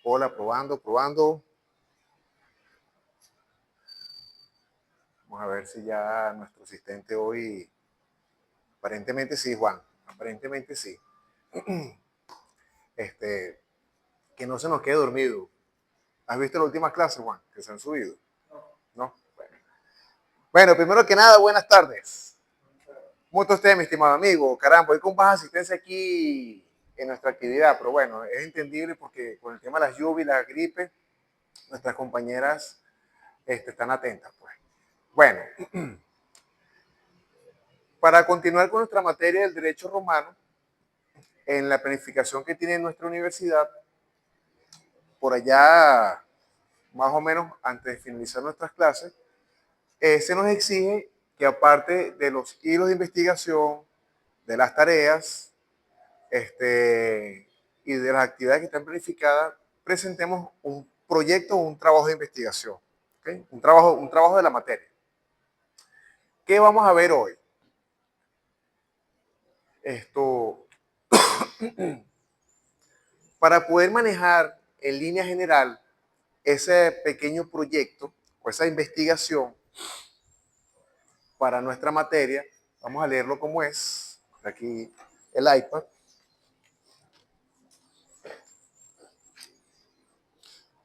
Hola, probando, probando. Vamos a ver si ya nuestro asistente hoy... Aparentemente sí, Juan. Aparentemente sí. Este, que no se nos quede dormido. ¿Has visto las últimas clases, Juan? Que se han subido. ¿No? Bueno, primero que nada, buenas tardes. ¿Cómo está usted, mi estimado amigo? Caramba, hoy con baja asistencia aquí en nuestra actividad, pero bueno, es entendible porque con el tema de las lluvias y la gripe, nuestras compañeras están atentas, pues. Bueno, para continuar con nuestra materia del derecho romano, en la planificación que tiene nuestra universidad, por allá, más o menos antes de finalizar nuestras clases, se nos exige que aparte de los hilos de investigación, de las tareas y de las actividades que están planificadas, presentemos un proyecto o un trabajo de investigación, ¿okay? Un trabajo de la materia. ¿Qué vamos a ver hoy? Para poder manejar en línea general ese pequeño proyecto o esa investigación para nuestra materia, vamos a leerlo como es. Aquí el iPad.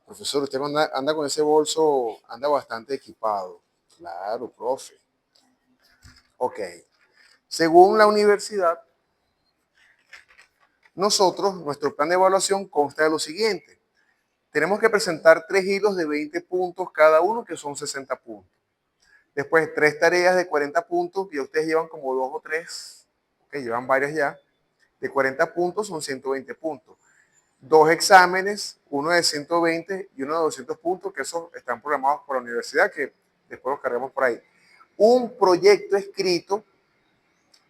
Profesor, usted anda con ese bolso, anda bastante equipado. Claro, profe. Ok. Según la universidad, nuestro plan de evaluación consta de lo siguiente. Tenemos que presentar 3 hilos de 20 puntos cada uno, que son 60 puntos. Después, 3 tareas de 40 puntos, y ustedes llevan como 2 o 3, que llevan varias ya. De 40 puntos son 120 puntos. 2 exámenes, uno de 120 y uno de 200 puntos, que esos están programados por la universidad, que después los cargamos por ahí. Un proyecto escrito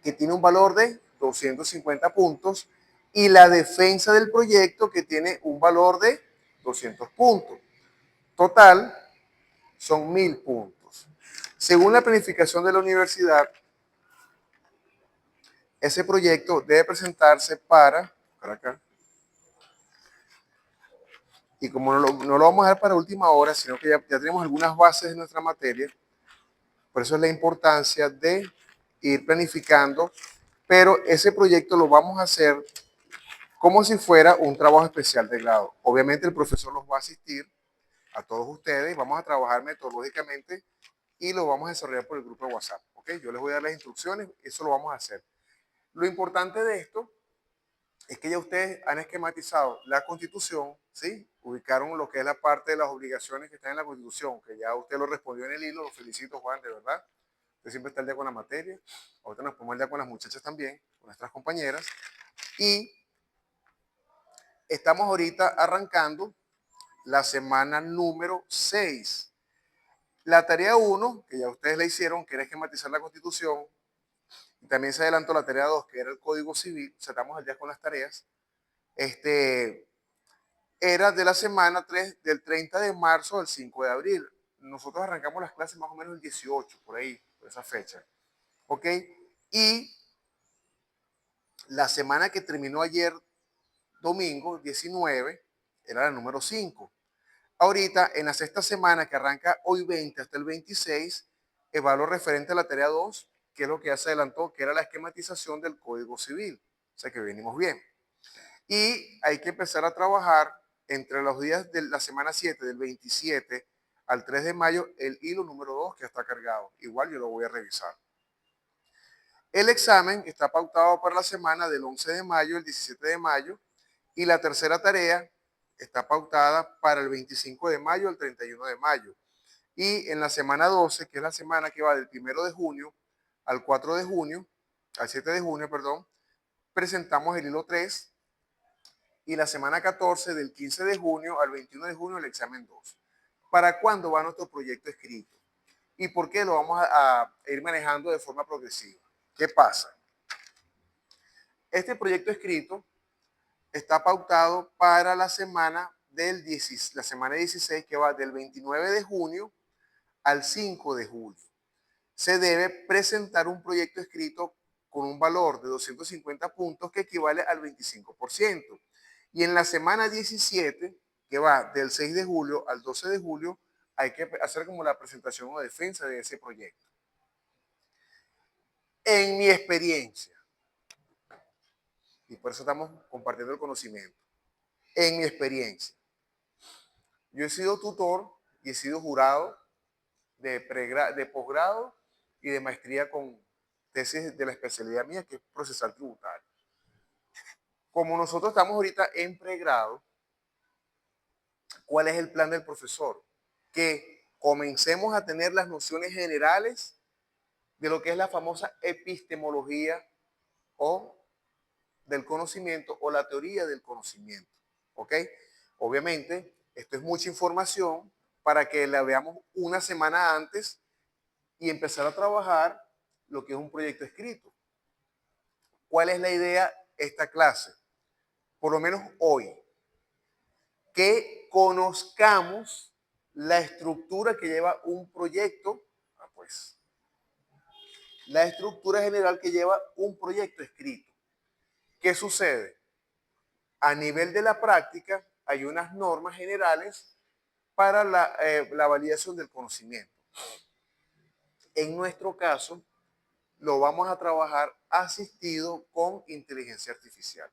que tiene un valor de 250 puntos y la defensa del proyecto que tiene un valor de 200 puntos. Total, son 1000 puntos. Según la planificación de la universidad, ese proyecto debe presentarse para acá, y como no lo vamos a dar para última hora, sino que ya tenemos algunas bases de nuestra materia, por eso es la importancia de ir planificando, pero ese proyecto lo vamos a hacer como si fuera un trabajo especial de grado. Obviamente el profesor los va a asistir a todos ustedes, vamos a trabajar metodológicamente y lo vamos a desarrollar por el grupo de WhatsApp. ¿Okay? Yo les voy a dar las instrucciones, eso lo vamos a hacer. Lo importante de esto es que ya ustedes han esquematizado la Constitución, ¿sí? Ubicaron lo que es la parte de las obligaciones que están en la Constitución, que ya usted lo respondió en el hilo, lo felicito, Juan, de verdad. Usted siempre está al día con la materia. Ahorita nos ponemos al día con las muchachas también, con nuestras compañeras. Y estamos ahorita arrancando la semana número 6. La tarea 1, que ya ustedes la hicieron, que era esquematizar la Constitución, y también se adelantó la tarea 2, que era el Código Civil, o sea, estamos al día con las tareas, era de la semana 3, del 30 de marzo al 5 de abril. Nosotros arrancamos las clases más o menos el 18, por ahí, por esa fecha. ¿Ok? Y la semana que terminó ayer, domingo 19, era la número 5. Ahorita, en la sexta semana que arranca hoy 20 hasta el 26, evalúo referente a la tarea 2, que es lo que ya se adelantó, que era la esquematización del Código Civil. O sea que venimos bien. Y hay que empezar a trabajar entre los días de la semana 7, del 27 al 3 de mayo, el hilo número 2 que está cargado. Igual yo lo voy a revisar. El examen está pautado para la semana del 11 de mayo al 17 de mayo y la tercera tarea está pautada para el 25 de mayo al 31 de mayo. Y en la semana 12, que es la semana que va del 1 de junio al 4 de junio, al 7 de junio, perdón, presentamos el hilo 3 y la semana 14 del 15 de junio al 21 de junio el examen 2. ¿Para cuándo va nuestro proyecto escrito? ¿Y por qué lo vamos a ir manejando de forma progresiva? ¿Qué pasa? Este proyecto escrito está pautado para la semana la semana 16, que va del 29 de junio al 5 de julio. Se debe presentar un proyecto escrito con un valor de 250 puntos que equivale al 25%. Y en la semana 17, que va del 6 de julio al 12 de julio, hay que hacer como la presentación o defensa de ese proyecto. En mi experiencia, y por eso estamos compartiendo el conocimiento, en mi experiencia, yo he sido tutor y he sido jurado de posgrado y de maestría con tesis de la especialidad mía, que es procesal tributario. Como nosotros estamos ahorita en pregrado, ¿cuál es el plan del profesor? Que comencemos a tener las nociones generales de lo que es la famosa epistemología o del conocimiento o la teoría del conocimiento. ¿Ok? Obviamente, esto es mucha información para que la veamos una semana antes y empezar a trabajar lo que es un proyecto escrito. ¿Cuál es la idea de esta clase? Por lo menos hoy, que conozcamos la estructura que lleva un proyecto, pues, la estructura general que lleva un proyecto escrito. ¿Qué sucede? A nivel de la práctica hay unas normas generales para la validación del conocimiento. En nuestro caso, lo vamos a trabajar asistido con inteligencia artificial.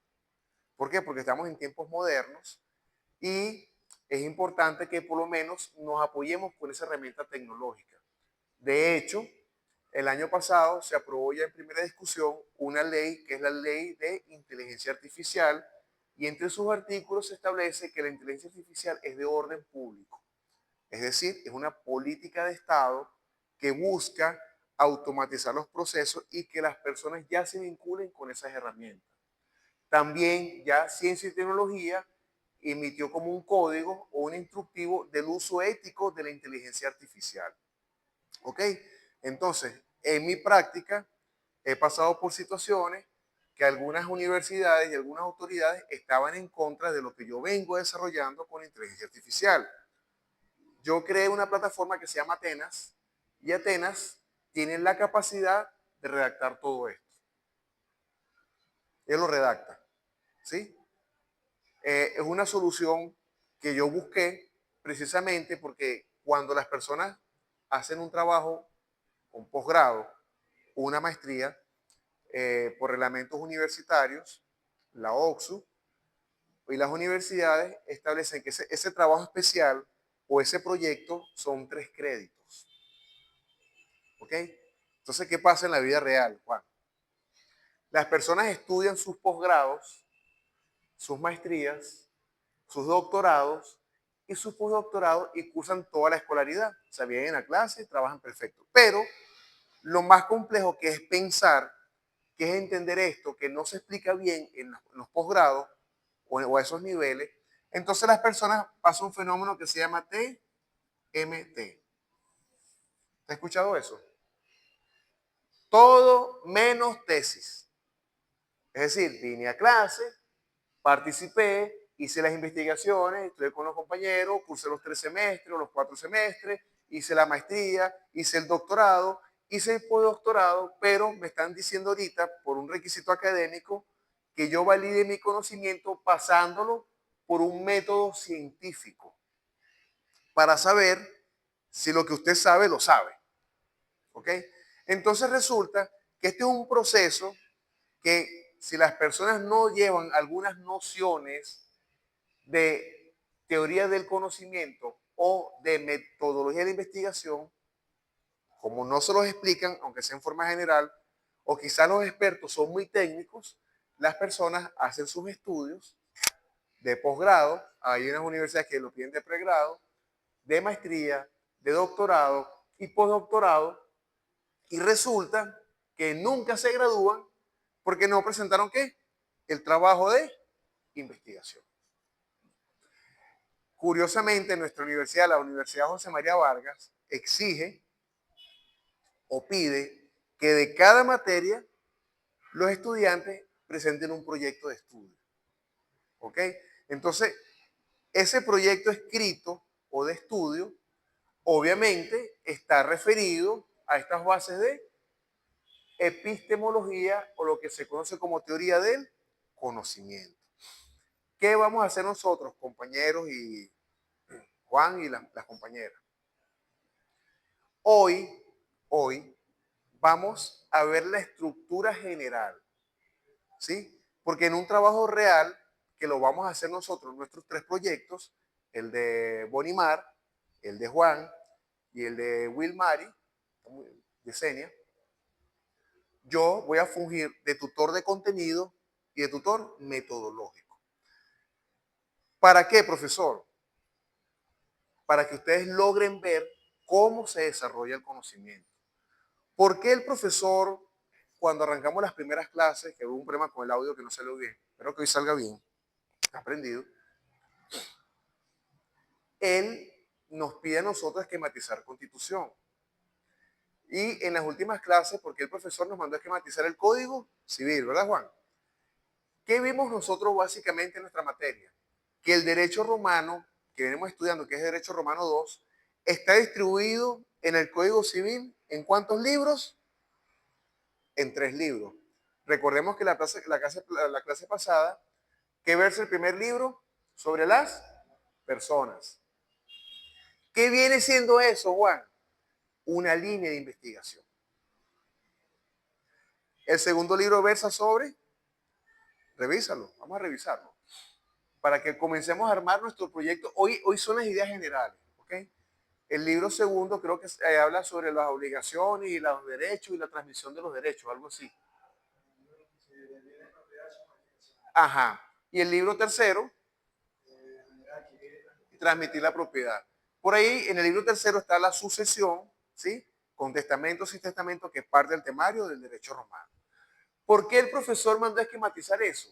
¿Por qué? Porque estamos en tiempos modernos y es importante que por lo menos nos apoyemos con esa herramienta tecnológica. De hecho, el año pasado se aprobó ya en primera discusión una ley que es la ley de inteligencia artificial y entre sus artículos se establece que la inteligencia artificial es de orden público. Es decir, es una política de Estado que busca automatizar los procesos y que las personas ya se vinculen con esas herramientas. También ya Ciencia y Tecnología emitió como un código o un instructivo del uso ético de la inteligencia artificial. ¿Ok? Entonces, en mi práctica he pasado por situaciones que algunas universidades y algunas autoridades estaban en contra de lo que yo vengo desarrollando con inteligencia artificial. Yo creé una plataforma que se llama Atenas y Atenas tiene la capacidad de redactar todo esto. Él lo redacta, ¿sí? Es una solución que yo busqué precisamente porque cuando las personas hacen un trabajo, un posgrado, una maestría, por reglamentos universitarios, la OXU y las universidades establecen que ese trabajo especial o ese proyecto son 3 créditos. ¿Ok? Entonces, ¿qué pasa en la vida real, Juan? Las personas estudian sus posgrados, sus maestrías, sus doctorados y sus postdoctorados y cursan toda la escolaridad. O sea, vienen a clase, trabajan perfecto. Pero lo más complejo que es pensar, que es entender esto, que no se explica bien en los posgrados o a esos niveles, entonces las personas pasan un fenómeno que se llama TMT. ¿Te has escuchado eso? Todo menos tesis. Es decir, vine a clase, participé, hice las investigaciones, estuve con los compañeros, cursé los 3 semestres, los 4 semestres, hice la maestría, hice el doctorado, hice el postdoctorado, pero me están diciendo ahorita, por un requisito académico, que yo valide mi conocimiento pasándolo por un método científico para saber si lo que usted sabe lo sabe. ¿Ok? Entonces resulta que este es un proceso que si las personas no llevan algunas nociones de teoría del conocimiento o de metodología de investigación, como no se los explican, aunque sea en forma general, o quizás los expertos son muy técnicos, las personas hacen sus estudios de posgrado, hay unas universidades que lo piden de pregrado, de maestría, de doctorado y postdoctorado, y resulta que nunca se gradúan porque no presentaron ¿qué? El trabajo de investigación. Curiosamente, nuestra universidad, la Universidad José María Vargas, exige o pide que de cada materia los estudiantes presenten un proyecto de estudio. ¿Ok? Entonces, ese proyecto escrito o de estudio, obviamente, está referido a estas bases de epistemología o lo que se conoce como teoría del conocimiento. ¿Qué vamos a hacer nosotros, compañeros y Juan y las compañeras? Hoy vamos a ver la estructura general, ¿sí? Porque en un trabajo real, que lo vamos a hacer nosotros, nuestros tres proyectos, el de Bonimar, el de Juan y el de Wilmary, de Senia, yo voy a fungir de tutor de contenido y de tutor metodológico. ¿Para qué, profesor? Para que ustedes logren ver cómo se desarrolla el conocimiento. ¿Por qué el profesor, cuando arrancamos las primeras clases, que hubo un problema con el audio que no salió bien, espero que hoy salga bien, aprendido, él nos pide a nosotros esquematizar constitución? Y en las últimas clases, porque el profesor nos mandó a esquematizar el código civil, ¿verdad, Juan? ¿Qué vimos nosotros básicamente en nuestra materia? Que el derecho romano, que venimos estudiando, que es derecho romano 2, está distribuido en el Código Civil, ¿en cuántos libros? En 3 libros. Recordemos que la clase pasada, ¿qué versa el primer libro? Sobre las personas. ¿Qué viene siendo eso, Juan? Una línea de investigación. El segundo libro versa sobre, revísalo, vamos a revisarlo, para que comencemos a armar nuestro proyecto. Hoy son las ideas generales, ¿ok? El libro segundo creo que habla sobre las obligaciones y los derechos y la transmisión de los derechos, algo así. Ajá. Y el libro tercero, transmitir la propiedad. Por ahí, en el libro tercero está la sucesión, ¿sí? Con testamentos y testamentos, que es parte del temario del derecho romano. ¿Por qué el profesor mandó a esquematizar eso?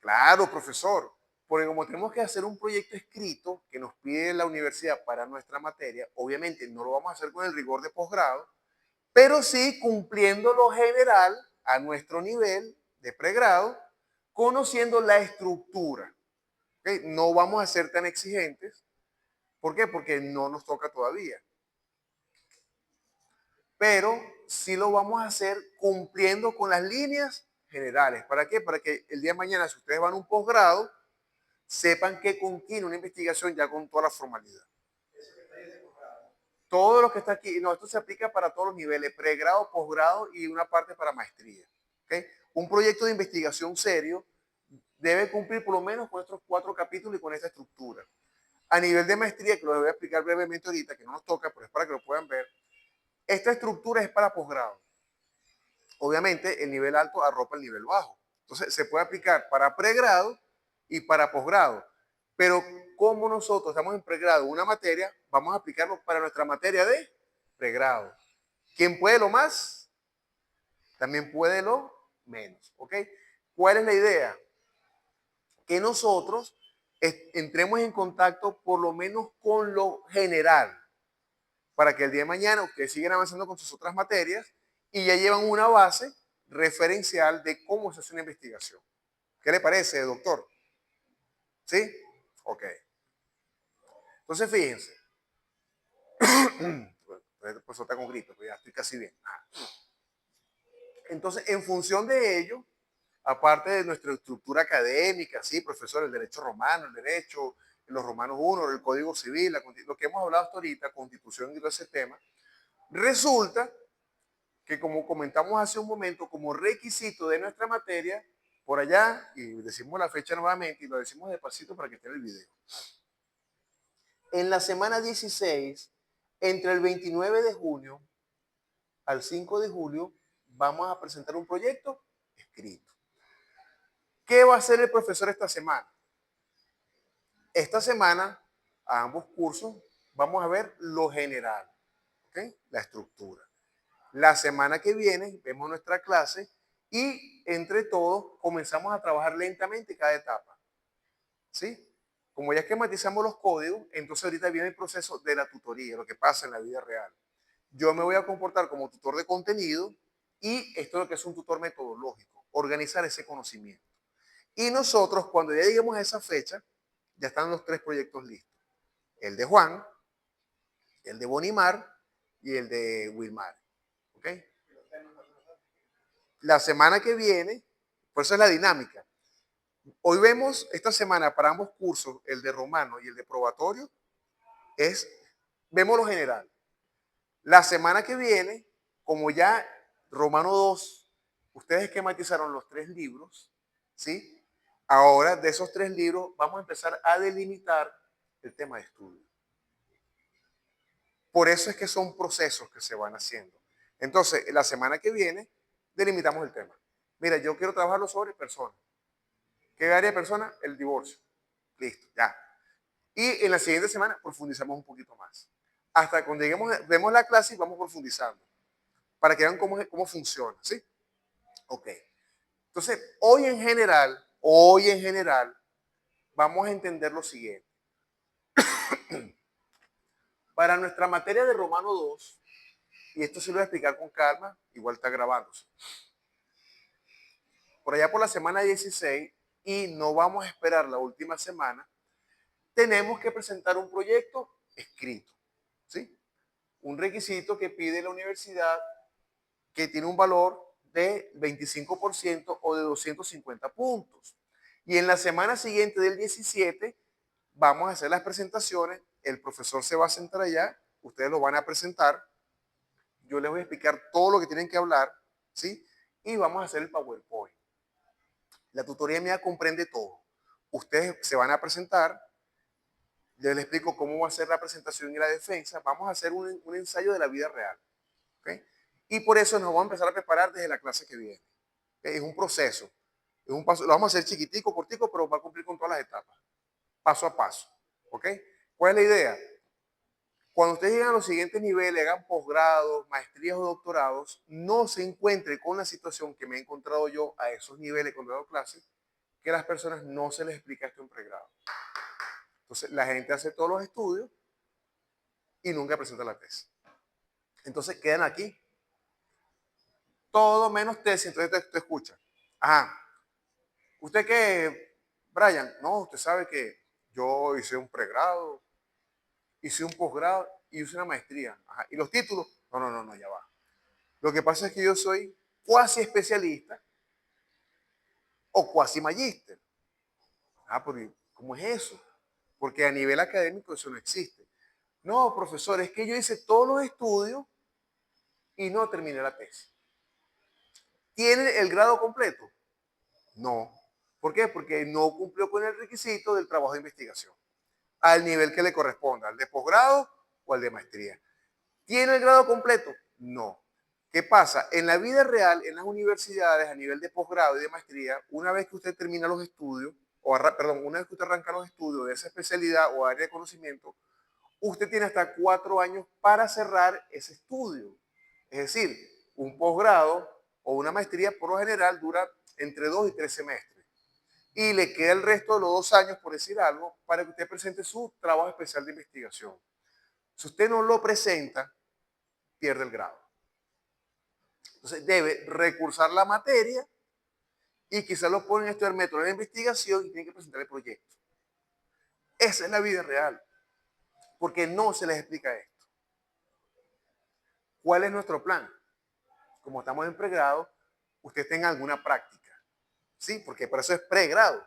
Claro, profesor, porque como tenemos que hacer un proyecto escrito que nos pide la universidad para nuestra materia, obviamente no lo vamos a hacer con el rigor de posgrado, pero sí cumpliendo lo general a nuestro nivel de pregrado, conociendo la estructura. ¿Okay? No vamos a ser tan exigentes. ¿Por qué? Porque no nos toca todavía. Pero sí lo vamos a hacer cumpliendo con las líneas generales. ¿Para qué? Para que el día de mañana, si ustedes van a un posgrado, sepan que contiene una investigación ya con toda la formalidad. Todo lo que está aquí, no, esto se aplica para todos los niveles, pregrado, posgrado y una parte para maestría. ¿Okay? Un proyecto de investigación serio debe cumplir por lo menos con estos 4 capítulos y con esta estructura. A nivel de maestría, que lo voy a explicar brevemente ahorita, que no nos toca, pero es para que lo puedan ver, esta estructura es para posgrado. Obviamente, el nivel alto arropa el nivel bajo. Entonces, se puede aplicar para pregrado y para posgrado. Pero como nosotros estamos en pregrado una materia, vamos a aplicarlo para nuestra materia de pregrado. ¿Quién puede lo más? También puede lo menos. ¿Ok? ¿Cuál es la idea? Que nosotros entremos en contacto por lo menos con lo general, para que el día de mañana ustedes sigan avanzando con sus otras materias y ya llevan una base referencial de cómo se hace una investigación. ¿Qué le parece, doctor? ¿Sí? Ok. Entonces, fíjense. Pues está con grito, pero ya estoy casi bien. Entonces, en función de ello, aparte de nuestra estructura académica, sí, profesor, el derecho romano, el derecho, los romanos 1, el código civil, lo que hemos hablado hasta ahorita, constitución y todo ese tema, resulta que, como comentamos hace un momento, como requisito de nuestra materia, por allá, y decimos la fecha nuevamente y lo decimos despacito para que esté en el video. En la semana 16, entre el 29 de junio al 5 de julio, vamos a presentar un proyecto escrito. ¿Qué va a hacer el profesor esta semana? Esta semana, a ambos cursos, vamos a ver lo general, ¿okay? La estructura. La semana que viene vemos nuestra clase y entre todos comenzamos a trabajar lentamente cada etapa. ¿Sí? Como ya esquematizamos los códigos, entonces ahorita viene el proceso de la tutoría, lo que pasa en la vida real. Yo me voy a comportar como tutor de contenido y esto es lo que es un tutor metodológico, organizar ese conocimiento. Y nosotros, cuando ya lleguemos a esa fecha, ya están los 3 proyectos listos. El de Juan, el de Bonimar y el de Wilmar. ¿Ok? La semana que viene, por eso es la dinámica. Hoy vemos esta semana para ambos cursos, el de romano y el de probatorio, es, vemos lo general. La semana que viene, como ya Romano 2, ustedes esquematizaron los 3 libros, ¿sí? Ahora de esos 3 libros vamos a empezar a delimitar el tema de estudio. Por eso es que son procesos que se van haciendo. Entonces, la semana que viene, delimitamos el tema. Mira, yo quiero trabajarlo sobre personas. ¿Qué área de persona? El divorcio. Listo, ya. Y en la siguiente semana profundizamos un poquito más. Hasta cuando lleguemos, vemos la clase y vamos profundizando. Para que vean cómo funciona, ¿sí? Ok. Entonces, hoy en general, vamos a entender lo siguiente. Para nuestra materia de Romano 2, y esto se lo voy a explicar con calma, igual está grabándose. Por allá por la semana 16, y no vamos a esperar la última semana, tenemos que presentar un proyecto escrito, ¿sí? Un requisito que pide la universidad que tiene un valor de 25% o de 250 puntos. Y en la semana siguiente del 17 vamos a hacer las presentaciones, el profesor se va a sentar allá, ustedes lo van a presentar, yo les voy a explicar todo lo que tienen que hablar, ¿sí? Y vamos a hacer el PowerPoint. La tutoría mía comprende todo. Ustedes se van a presentar, yo les explico cómo va a ser la presentación y la defensa, vamos a hacer un ensayo de la vida real, ¿okay? Y por eso nos vamos a empezar a preparar desde la clase que viene. ¿Okay? Es un proceso, es un paso, lo vamos a hacer chiquitico, cortico, pero va a cumplir con todas las etapas, paso a paso. ¿Ok? ¿Cuál es la idea? Cuando ustedes llegan a los siguientes niveles, hagan posgrados, maestrías o doctorados, no se encuentre con la situación que me he encontrado yo a esos niveles cuando he dado clases, que a las personas no se les explica esto en pregrado. Entonces, la gente hace todos los estudios y nunca presenta la tesis. Entonces, quedan aquí. Todo menos tesis. Entonces, te escucha. Ajá. ¿Usted qué, Brian? No, usted sabe que yo hice un pregrado, hice un posgrado y hice una maestría. Ajá. ¿Y los títulos? No, no, no, no, ya va. Lo que pasa es que yo soy cuasi especialista o cuasi magíster. Ah, pero ¿cómo es eso? Porque a nivel académico eso no existe. No, profesor, es que yo hice todos los estudios y no terminé la tesis. ¿Tiene el grado completo? No. ¿Por qué? Porque no cumplió con el requisito del trabajo de investigación, al nivel que le corresponda, al de posgrado o al de maestría. ¿Tiene el grado completo? No. ¿Qué pasa? En la vida real, en las universidades, a nivel de posgrado y de maestría, una vez que usted termina los estudios, perdón, una vez que usted arranca los estudios de esa especialidad o área de conocimiento, usted tiene hasta 4 años para cerrar ese estudio. Es decir, un posgrado o una maestría por lo general dura entre 2 y 3 semestres. Y le queda el resto de los 2 años, por decir algo, para que usted presente su trabajo especial de investigación. Si usted no lo presenta, pierde el grado. Entonces debe recursar la materia y quizás lo ponen a estudiar métodos de investigación y tienen que presentar el proyecto. Esa es la vida real, porque no se les explica esto. ¿Cuál es nuestro plan? Como estamos en pregrado, usted tenga alguna práctica, ¿sí? Porque por eso es pregrado.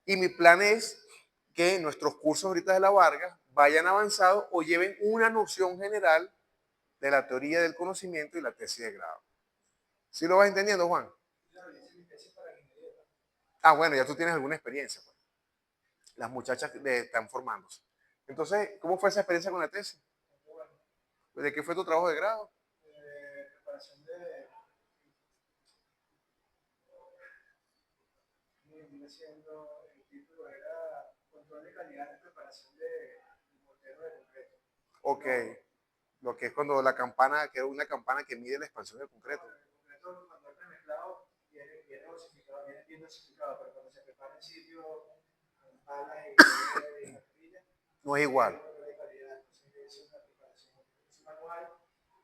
Y mi plan es que nuestros cursos ahorita de la Vargas vayan avanzados o lleven una noción general de la teoría del conocimiento y la tesis de grado. ¿Sí lo vas entendiendo, Juan? Ah, bueno, ya tú tienes alguna experiencia. Pues. Las muchachas están formándose. Entonces, ¿cómo fue esa experiencia con la tesis? ¿De qué fue tu trabajo de grado? Preparación de... Siendo, el título era control de calidad de preparación de mortero de concreto. Ok. Lo que es cuando la campana, que es una campana que mide la expansión del concreto. El concreto, cuando está mezclado, viene dosificado, viene bien dosificado, pero cuando se prepara en sitio, con palas y cartillas, no es igual. Es una preparación manual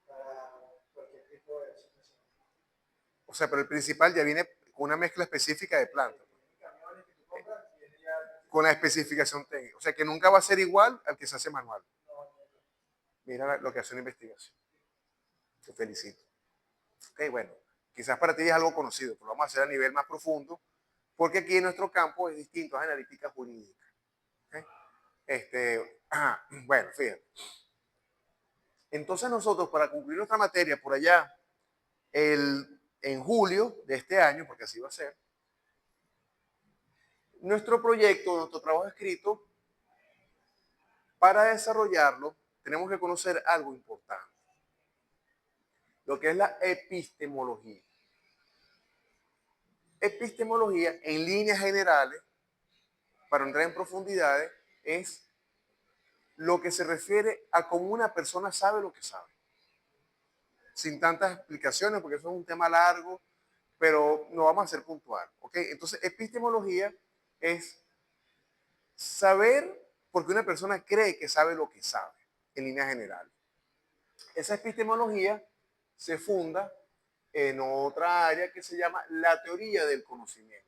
para cualquier tipo de situación. O sea, pero el principal ya viene con una mezcla específica de planta. Con la especificación técnica. O sea, que nunca va a ser igual al que se hace manual. Mira lo que hace una investigación. Te felicito. Ok, bueno, quizás para ti es algo conocido, pero lo vamos a hacer a nivel más profundo porque aquí en nuestro campo es distinto, es analítica jurídica. ¿Okay? Bueno, fíjate. Entonces nosotros, para concluir nuestra materia por allá, en julio de este año, porque así va a ser, nuestro proyecto, nuestro trabajo escrito, para desarrollarlo, tenemos que conocer algo importante, lo que es la epistemología. Epistemología, en líneas generales, para entrar en profundidades, es lo que se refiere a cómo una persona sabe lo que sabe. Sin tantas explicaciones, porque eso es un tema largo, pero lo vamos a hacer puntual. ¿Ok? Entonces, epistemología es saber porque una persona cree que sabe lo que sabe, en líneas generales. Esa epistemología se funda en otra área que se llama la teoría del conocimiento.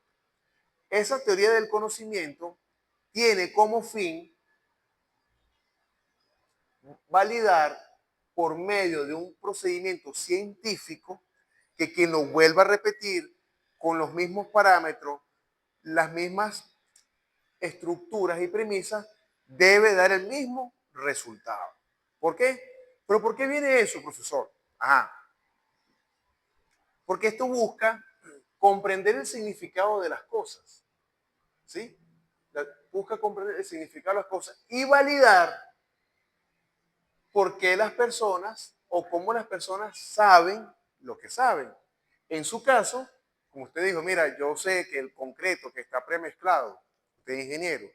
Esa teoría del conocimiento tiene como fin validar por medio de un procedimiento científico que quien lo vuelva a repetir con los mismos parámetros, las mismas estructuras y premisas, debe dar el mismo resultado. ¿Por qué? ¿Pero por qué viene eso, profesor? Ajá. Porque esto busca comprender el significado de las cosas. ¿Sí? Busca comprender el significado de las cosas y validar por qué las personas o cómo las personas saben lo que saben. En su caso, como usted dijo, mira, yo sé que el concreto que está premezclado, usted es ingeniero,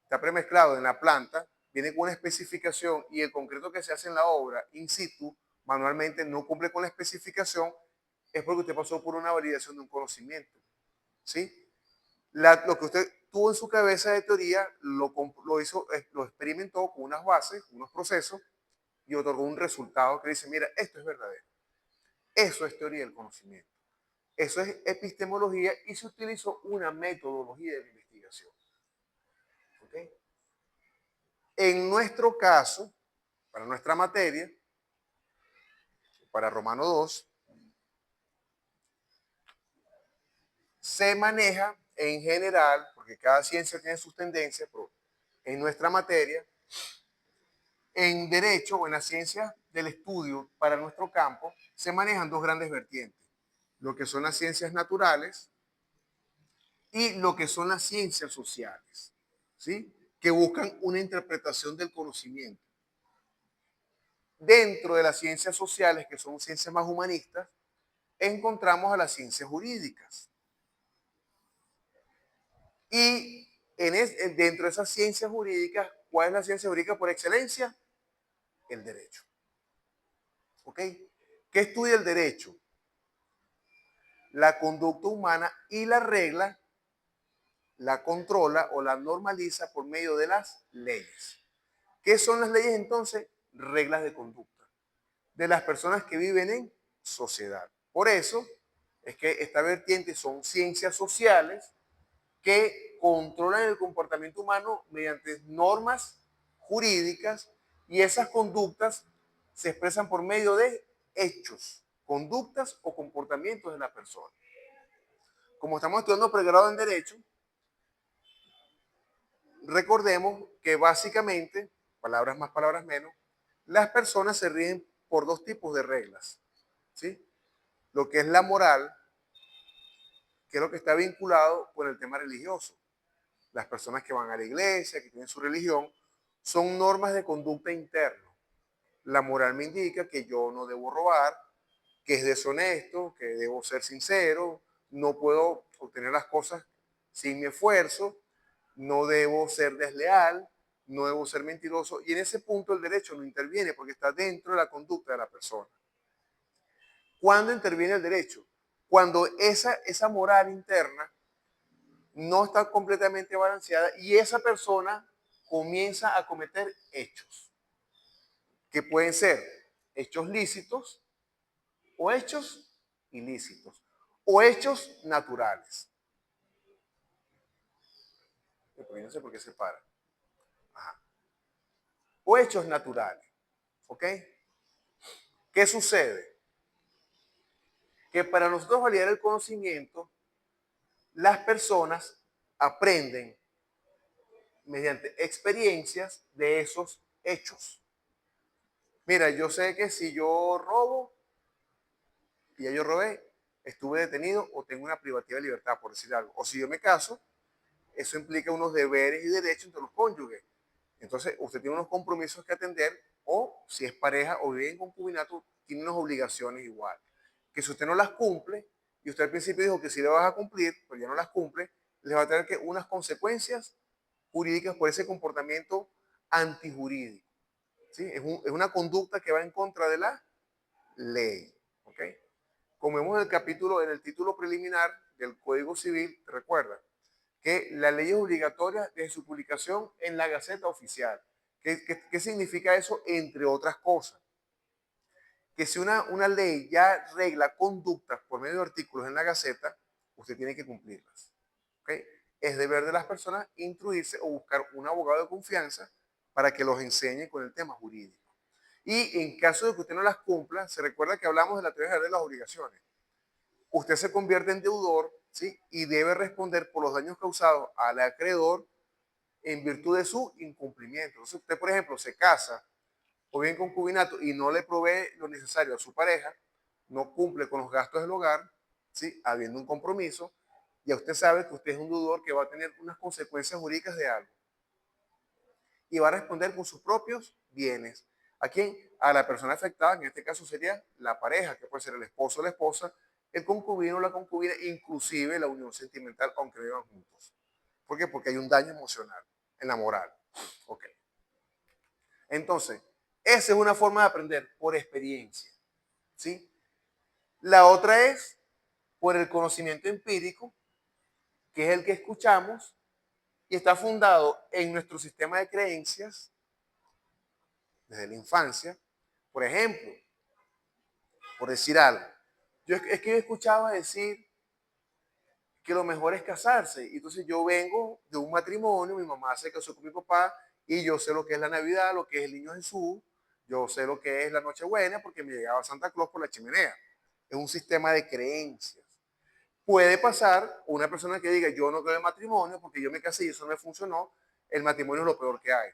está premezclado en la planta, viene con una especificación y el concreto que se hace en la obra in situ, manualmente, no cumple con la especificación, es porque usted pasó por una validación de un conocimiento. ¿Sí? Lo que usted tuvo en su cabeza de teoría lo hizo, lo experimentó con unas bases, unos procesos, y otorgó un resultado que dice, mira, esto es verdadero. Eso es teoría del conocimiento. Eso es epistemología y se utilizó una metodología de la investigación. ¿Okay? En nuestro caso, para nuestra materia, para Romano 2, se maneja en general, porque cada ciencia tiene sus tendencias, pero en nuestra materia, en derecho o en la ciencia del estudio para nuestro campo, se manejan dos grandes vertientes, lo que son las ciencias naturales y lo que son las ciencias sociales, ¿sí? Que buscan una interpretación del conocimiento. Dentro de las ciencias sociales, que son ciencias más humanistas, encontramos a las ciencias jurídicas. Y dentro de esas ciencias jurídicas, ¿cuál es la ciencia jurídica por excelencia? El derecho. ¿Ok? ¿Qué estudia el derecho? La conducta humana y la regla la controla o la normaliza por medio de las leyes. ¿Qué son las leyes entonces? Reglas de conducta de las personas que viven en sociedad. Por eso es que esta vertiente son ciencias sociales que controlan el comportamiento humano mediante normas jurídicas y esas conductas se expresan por medio de hechos, conductas o comportamientos de la persona. Como estamos estudiando pregrado en Derecho, recordemos que básicamente, palabras más, palabras menos, las personas se rigen por dos tipos de reglas. ¿Sí? Lo que es la moral, que es lo que está vinculado con el tema religioso. Las personas que van a la iglesia, que tienen su religión, son normas de conducta interna. La moral me indica que yo no debo robar, que es deshonesto, que debo ser sincero, no puedo obtener las cosas sin mi esfuerzo, no debo ser desleal, no debo ser mentiroso. Y en ese punto el derecho no interviene porque está dentro de la conducta de la persona. ¿Cuándo interviene el derecho? Cuando esa moral interna no está completamente balanceada y esa persona comienza a cometer hechos, que pueden ser hechos lícitos o hechos ilícitos o hechos naturales. No sé por qué se para. Ajá. O hechos naturales. ¿Ok? ¿Qué sucede? Que para nosotros validar el conocimiento, las personas aprenden mediante experiencias de esos hechos. Mira, yo sé que si yo robo y ya yo robé, estuve detenido o tengo una privativa de libertad, por decir algo. O si yo me caso, eso implica unos deberes y derechos entre los cónyuges. Entonces, usted tiene unos compromisos que atender o si es pareja o vive en concubinato, tiene unas obligaciones igual. Que si usted no las cumple, y usted al principio dijo que sí le vas a cumplir, pero ya no las cumple, les va a tener que unas consecuencias jurídicas por ese comportamiento antijurídico. ¿Sí? Es una conducta que va en contra de la ley. ¿Ok? Como vemos en el capítulo, en el título preliminar del Código Civil, recuerda que la ley es obligatoria desde su publicación en la Gaceta Oficial. ¿Qué significa eso? Entre otras cosas, que si una ley ya regla conductas por medio de artículos en la Gaceta, usted tiene que cumplirlas. ¿Okay? Es deber de las personas instruirse o buscar un abogado de confianza para que los enseñe con el tema jurídico. Y en caso de que usted no las cumpla, se recuerda que hablamos de la teoría de las obligaciones. Usted se convierte en deudor, ¿sí? Y debe responder por los daños causados al acreedor en virtud de su incumplimiento. Entonces, usted, por ejemplo, se casa o bien concubinato y no le provee lo necesario a su pareja, no cumple con los gastos del hogar, ¿sí? Habiendo un compromiso, ya usted sabe que usted es un deudor que va a tener unas consecuencias jurídicas de algo y va a responder con sus propios bienes. ¿A quién? A la persona afectada, en este caso sería la pareja, que puede ser el esposo o la esposa, el concubino o la concubina, inclusive la unión sentimental, aunque vivan juntos. ¿Por qué? Porque hay un daño emocional en la moral. Ok. Entonces, esa es una forma de aprender por experiencia. ¿Sí? La otra es por el conocimiento empírico, que es el que escuchamos y está fundado en nuestro sistema de creencias desde la infancia. Por ejemplo, por decir algo, es que yo escuchaba decir que lo mejor es casarse. Y entonces yo vengo de un matrimonio, mi mamá se casó con mi papá y yo sé lo que es la Navidad, lo que es el Niño Jesús, yo sé lo que es la Nochebuena porque me llegaba Santa Claus por la chimenea. Es un sistema de creencias. Puede pasar una persona que diga, yo no creo en matrimonio porque yo me casé y eso no me funcionó, el matrimonio es lo peor que hay.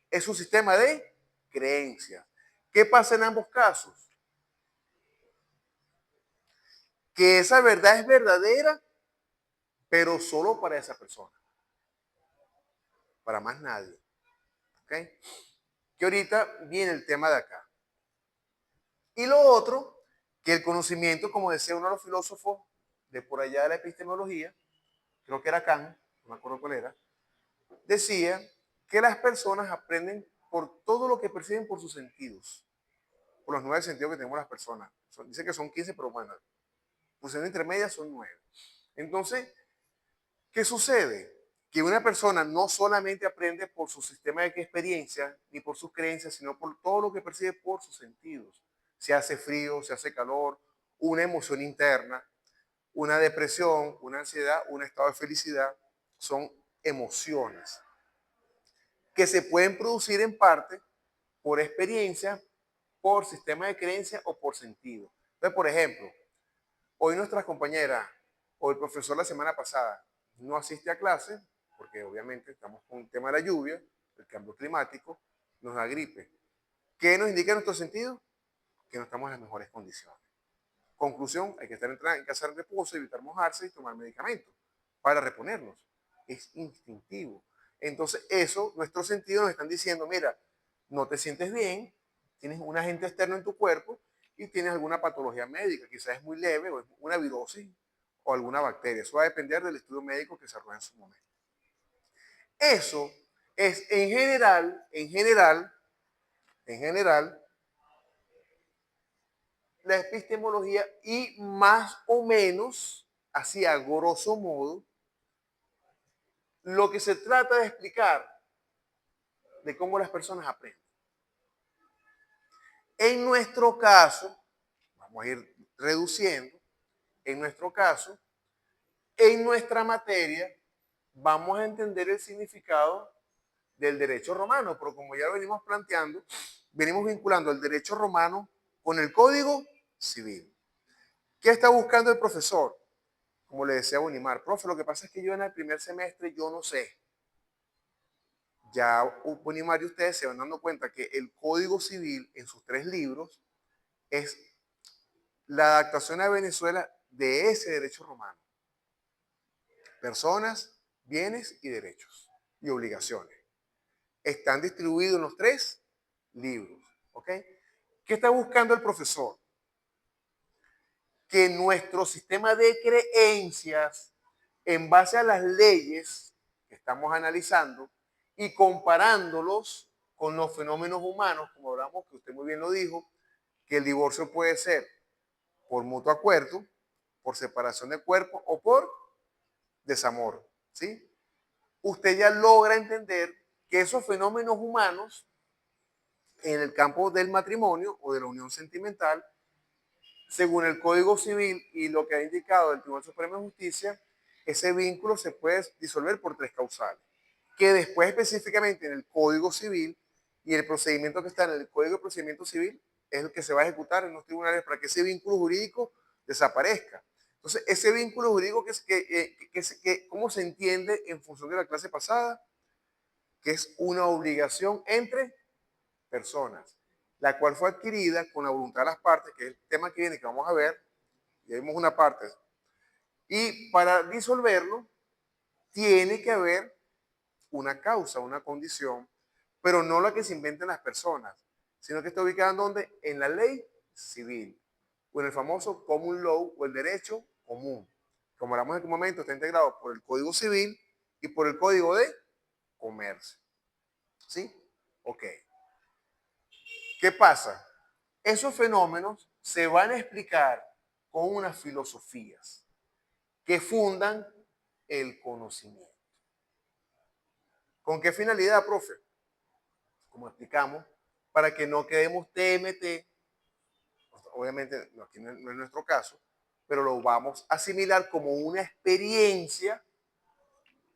Es un sistema de creencias. ¿Qué pasa en ambos casos? Que esa verdad es verdadera, pero solo para esa persona, para más nadie. ¿Ok? Que ahorita viene el tema de acá. Y lo otro, que el conocimiento, como decía uno de los filósofos de por allá de la epistemología, creo que era Kant, no me acuerdo cuál era, decía que las personas aprenden por todo lo que perciben por sus sentidos, por los 9 sentidos que tenemos las personas. Dice que son 15, pero bueno, función intermedia son 9. Entonces, ¿qué sucede? Que una persona no solamente aprende por su sistema de experiencia ni por sus creencias, sino por todo lo que percibe por sus sentidos. Se hace frío, se hace calor, una emoción interna, una depresión, una ansiedad, un estado de felicidad, son emociones que se pueden producir en parte por experiencia, por sistema de creencia o por sentido. Entonces, por ejemplo, hoy nuestras compañeras o el profesor la semana pasada no asiste a clase porque obviamente estamos con el tema de la lluvia, el cambio climático, nos da gripe. ¿Qué nos indica nuestro sentido? Que no estamos en las mejores condiciones. Conclusión, hay que estar en casa de reposo, evitar mojarse y tomar medicamentos para reponernos. Es instintivo. Entonces, eso, nuestros sentidos nos están diciendo, mira, no te sientes bien, tienes un agente externo en tu cuerpo y tienes alguna patología médica, quizás es muy leve o es una virosis o alguna bacteria. Eso va a depender del estudio médico que se arroja en su momento. Eso es en general, la epistemología y más o menos, así a grosso modo, lo que se trata de explicar de cómo las personas aprenden. En nuestro caso, vamos a ir reduciendo, en nuestro caso, en nuestra materia, vamos a entender el significado del derecho romano, pero como ya lo venimos planteando, venimos vinculando el derecho romano con el Código Civil. ¿Qué está buscando el profesor? como le decía a Unimar, profe, lo que pasa es que yo en el primer semestre yo no sé. Ya Unimar y ustedes se van dando cuenta que el Código Civil en sus 3 libros es la adaptación a Venezuela de ese derecho romano. Personas, bienes y derechos y obligaciones. Están distribuidos en los 3 libros. ¿Ok? ¿Qué está buscando el profesor? Que nuestro sistema de creencias, en base a las leyes que estamos analizando y comparándolos con los fenómenos humanos, como hablamos, que usted muy bien lo dijo, que el divorcio puede ser por mutuo acuerdo, por separación de cuerpo o por desamor, ¿sí? Usted ya logra entender que esos fenómenos humanos en el campo del matrimonio o de la unión sentimental, según el Código Civil y lo que ha indicado el Tribunal Supremo de Justicia, ese vínculo se puede disolver por 3 causales, que después específicamente en el Código Civil y el procedimiento que está en el Código de Procedimiento Civil es el que se va a ejecutar en los tribunales para que ese vínculo jurídico desaparezca. Entonces, ese vínculo jurídico ¿cómo se entiende en función de la clase pasada? Que es una obligación entre personas, la cual fue adquirida con la voluntad de las partes, que es el tema que viene, que vamos a ver, ya vimos una parte, y para disolverlo tiene que haber una causa, una condición, pero no la que se inventen las personas, sino que está ubicada en donde, en la ley civil, o en el famoso common law, o el derecho común. Como hablamos en este momento, está integrado por el Código Civil y por el Código de Comercio. ¿Sí? Ok. ¿Qué pasa? Esos fenómenos se van a explicar con unas filosofías que fundan el conocimiento. ¿Con qué finalidad, profe? Como explicamos, para que no quedemos TMT, obviamente aquí no es nuestro caso, pero lo vamos a asimilar como una experiencia,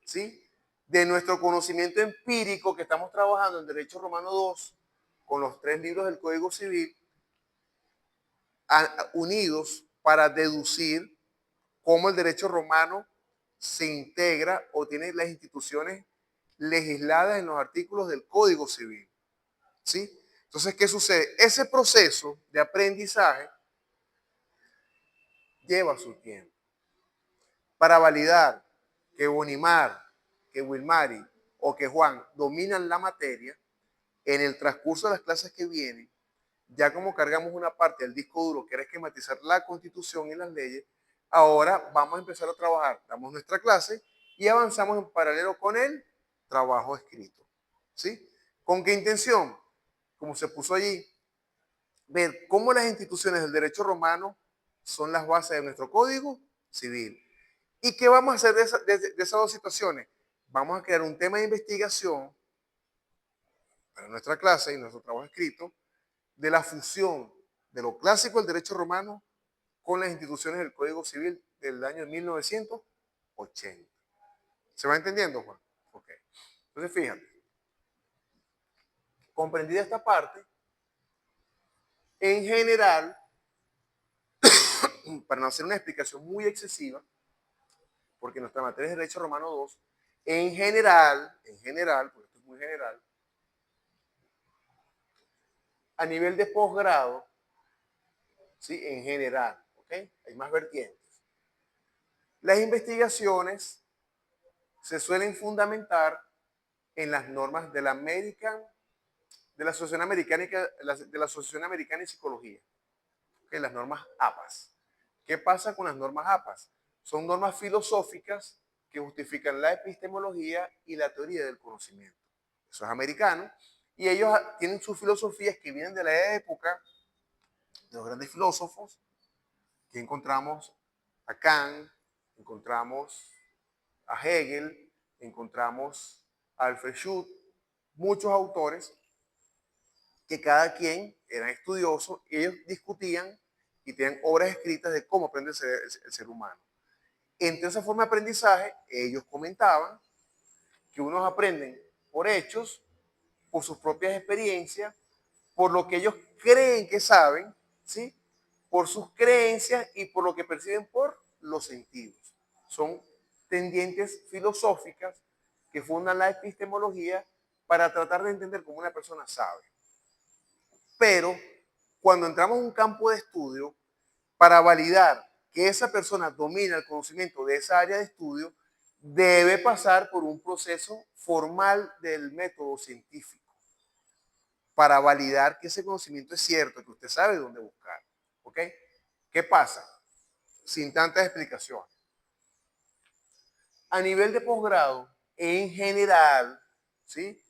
¿sí? De nuestro conocimiento empírico que estamos trabajando en Derecho Romano 2, con los 3 libros del Código Civil, unidos para deducir cómo el derecho romano se integra o tiene las instituciones legisladas en los artículos del Código Civil. ¿Sí? Entonces, ¿qué sucede? Ese proceso de aprendizaje lleva su tiempo. Para validar que Bonimar, que Wilmari o que Juan dominan la materia, en el transcurso de las clases que vienen, ya como cargamos una parte del disco duro que era esquematizar la constitución y las leyes, ahora vamos a empezar a trabajar, damos nuestra clase y avanzamos en paralelo con el trabajo escrito. ¿Sí? ¿Con qué intención? Como se puso allí, ver cómo las instituciones del derecho romano son las bases de nuestro código civil. ¿Y qué vamos a hacer de esas 2 situaciones? Vamos a crear un tema de investigación para nuestra clase y nuestro trabajo escrito de la fusión de lo clásico del derecho romano con las instituciones del Código Civil del año 1980. ¿Se va entendiendo, Juan? Ok. Entonces, fíjate, comprendida esta parte, en general, para no hacer una explicación muy excesiva, porque nuestra materia es Derecho Romano 2, en general, porque esto es muy general, a nivel de posgrado, ¿sí? En general, ¿ok? Hay más vertientes. Las investigaciones se suelen fundamentar en las normas de la American, de la Asociación Americana, de la Asociación Americana de Psicología, ¿okay? Las normas APAS. ¿Qué pasa con las normas APAS? Son normas filosóficas que justifican la epistemología y la teoría del conocimiento. Eso es americano. Y ellos tienen sus filosofías que vienen de la época de los grandes filósofos, que encontramos a Kant, encontramos a Hegel, encontramos a Alfred Schut, muchos autores que cada quien eran estudiosos y ellos discutían y tenían obras escritas de cómo aprende el ser humano. Entre esa forma de aprendizaje, ellos comentaban que unos aprenden por hechos, por sus propias experiencias, por lo que ellos creen que saben, ¿sí? Por sus creencias y por lo que perciben por los sentidos. son tendientes filosóficas que fundan la epistemología para tratar de entender cómo una persona sabe. Pero cuando entramos a un campo de estudio, para validar que esa persona domina el conocimiento de esa área de estudio, debe pasar por un proceso formal del método científico para validar que ese conocimiento es cierto, que usted sabe dónde buscar. ¿Ok? ¿Qué pasa? Sin tantas explicaciones. A nivel de posgrado, en general, ¿sí?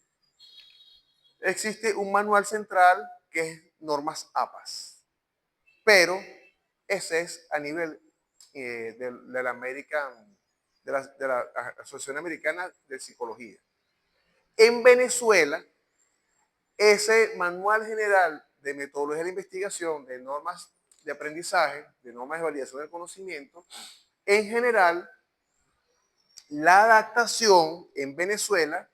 Existe un manual central que es normas APAS, pero ese es a nivel de la American, de la Asociación Americana de Psicología. En Venezuela, ese manual general de metodología de la investigación, de normas de aprendizaje, de normas de validación del conocimiento, en general, la adaptación en Venezuela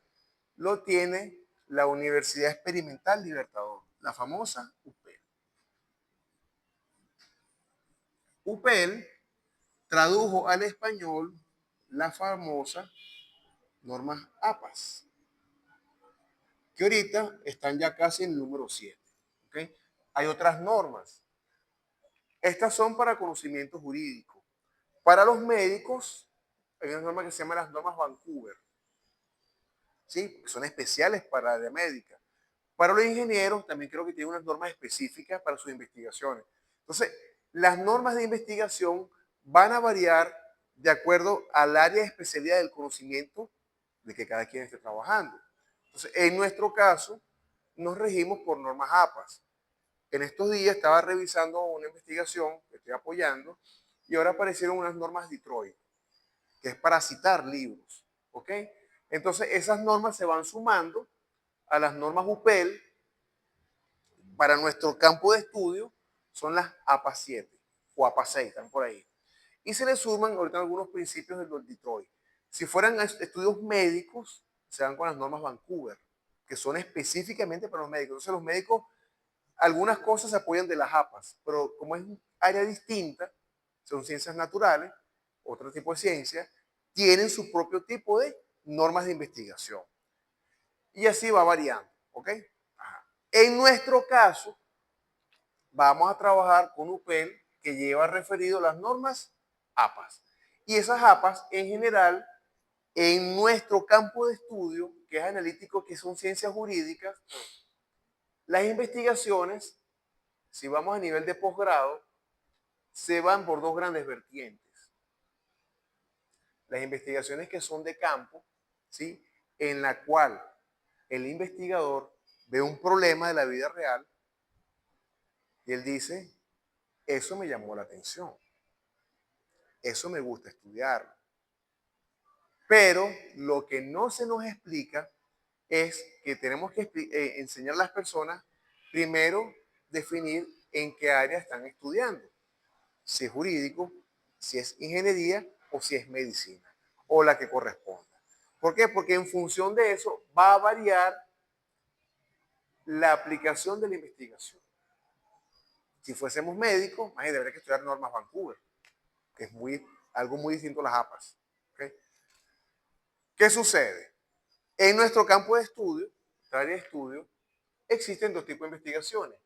lo tiene la Universidad Experimental Libertador, la famosa UPEL. UPEL tradujo al español la famosa normas APAS, que ahorita están ya casi en el número 7. ¿Okay? Hay otras normas. Estas son para conocimiento jurídico. Para los médicos, hay una norma que se llama las normas Vancouver, ¿sí? Que son especiales para la área médica. Para los ingenieros, también creo que tienen unas normas específicas para sus investigaciones. Entonces, las normas de investigación van a variar de acuerdo al área de especialidad del conocimiento de que cada quien esté trabajando. Entonces, en nuestro caso, nos regimos por normas APAS. En estos días estaba revisando una investigación que estoy apoyando y ahora aparecieron unas normas Detroit, que es para citar libros. ¿Ok? Entonces, esas normas se van sumando a las normas UPEL. Para nuestro campo de estudio son las APA 7 o APA 6, están por ahí. Y se le suman ahorita algunos principios del Detroit. Si fueran estudios médicos, se van con las normas Vancouver, que son específicamente para los médicos. Entonces los médicos, algunas cosas se apoyan de las APAS, pero como es un área distinta, son ciencias naturales, otro tipo de ciencia, tienen su propio tipo de normas de investigación. Y así va variando, ¿ok? Ajá. En nuestro caso, vamos a trabajar con UPEL que lleva referido las normas APAS. Y esas APAS, en general, en nuestro campo de estudio, que es analítico, que son ciencias jurídicas, las investigaciones, si vamos a nivel de posgrado, se van por dos grandes vertientes. Las investigaciones que son de campo, ¿sí? En la cual el investigador ve un problema de la vida real y él dice, eso me llamó la atención, eso me gusta estudiarlo. Pero lo que no se nos explica es que tenemos que enseñar a las personas primero definir en qué área están estudiando, si es jurídico, si es ingeniería o si es medicina o la que corresponda. ¿Por qué? Porque en función de eso va a variar la aplicación de la investigación. Si fuésemos médicos, más debería que estudiar normas Vancouver, que es algo muy distinto a las APAS. ¿Okay? ¿Qué sucede? En nuestro campo de estudio, nuestra área de estudio, existen dos tipos de investigaciones,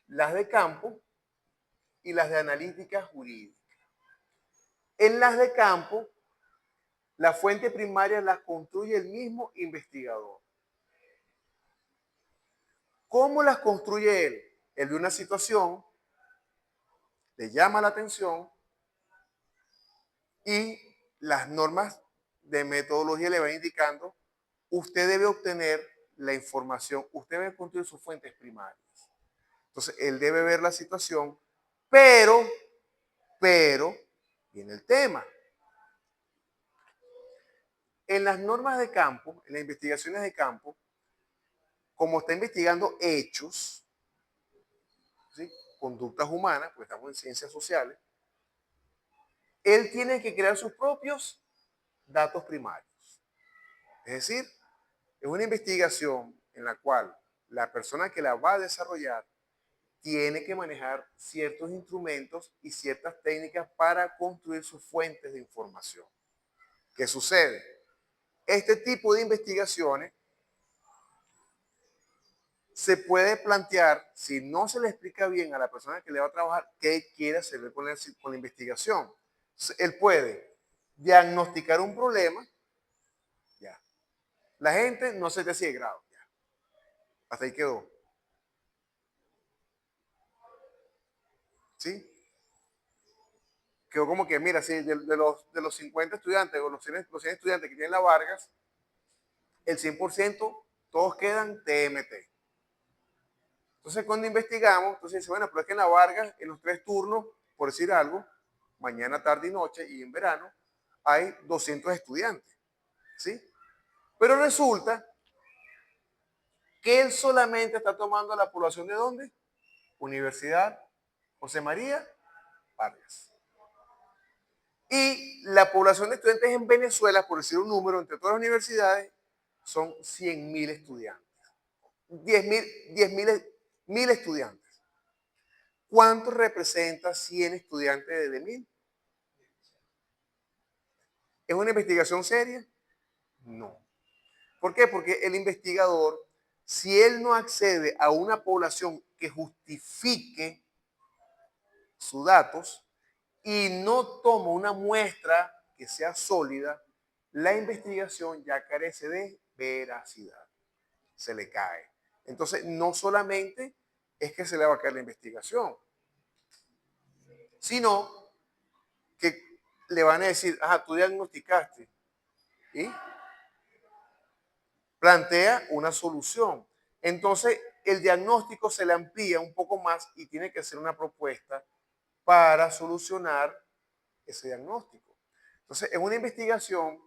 las de campo y las de analítica jurídica. En las de campo, la fuente primaria la construye el mismo investigador. ¿Cómo las construye él? Él ve una situación, le llama la atención y las normas de metodología le van indicando, usted debe obtener la información, usted debe construir sus fuentes primarias. Entonces, él debe ver la situación, pero, viene el tema. En las normas de campo, en las investigaciones de campo, como está investigando hechos, ¿sí? Conductas humanas, porque estamos en ciencias sociales, él tiene que crear sus propios datos primarios. Es decir, es una investigación en la cual la persona que la va a desarrollar tiene que manejar ciertos instrumentos y ciertas técnicas para construir sus fuentes de información. ¿Qué sucede? Este tipo de investigaciones se puede plantear, si no se le explica bien a la persona que le va a trabajar qué quiere hacer con la investigación. Él puede diagnosticar un problema, ya. La gente no se decide grado, ya. Hasta ahí quedó. ¿Sí? Quedó como que, mira, si de los 50 estudiantes o los 100 estudiantes que tienen la Vargas, el 100% todos quedan TMT. Entonces, cuando investigamos, entonces dice, bueno, pero es que en la Vargas, en los 3 turnos, por decir algo, mañana, tarde y noche y en verano, hay 200 estudiantes, ¿sí? Pero resulta que él solamente está tomando la población de ¿dónde? Universidad José María Vargas. Y la población de estudiantes en Venezuela, por decir un número, entre todas las universidades, son 100.000 estudiantes. 10.000 estudiantes. ¿Cuánto representa 100 estudiantes de 1000? ¿Es una investigación seria? No. ¿Por qué? Porque el investigador, si él no accede a una población que justifique sus datos y no toma una muestra que sea sólida, la investigación ya carece de veracidad. Se le cae. Entonces, no solamente es que se le va a caer la investigación, sino que le van a decir, ajá, tú diagnosticaste y plantea una solución. Entonces, el diagnóstico se le amplía un poco más y tiene que hacer una propuesta para solucionar ese diagnóstico. Entonces, es una investigación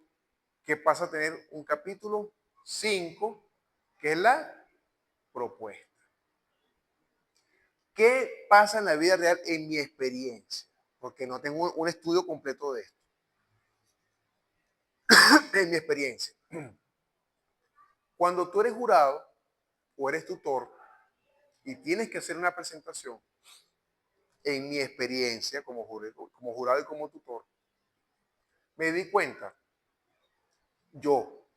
que pasa a tener un capítulo 5, que es la propuesta. ¿Qué pasa en la vida real en mi experiencia? Porque no tengo un estudio completo de esto. En mi experiencia. Cuando tú eres jurado o eres tutor y tienes que hacer una presentación, en mi experiencia como jurado y como tutor, me di cuenta, yo,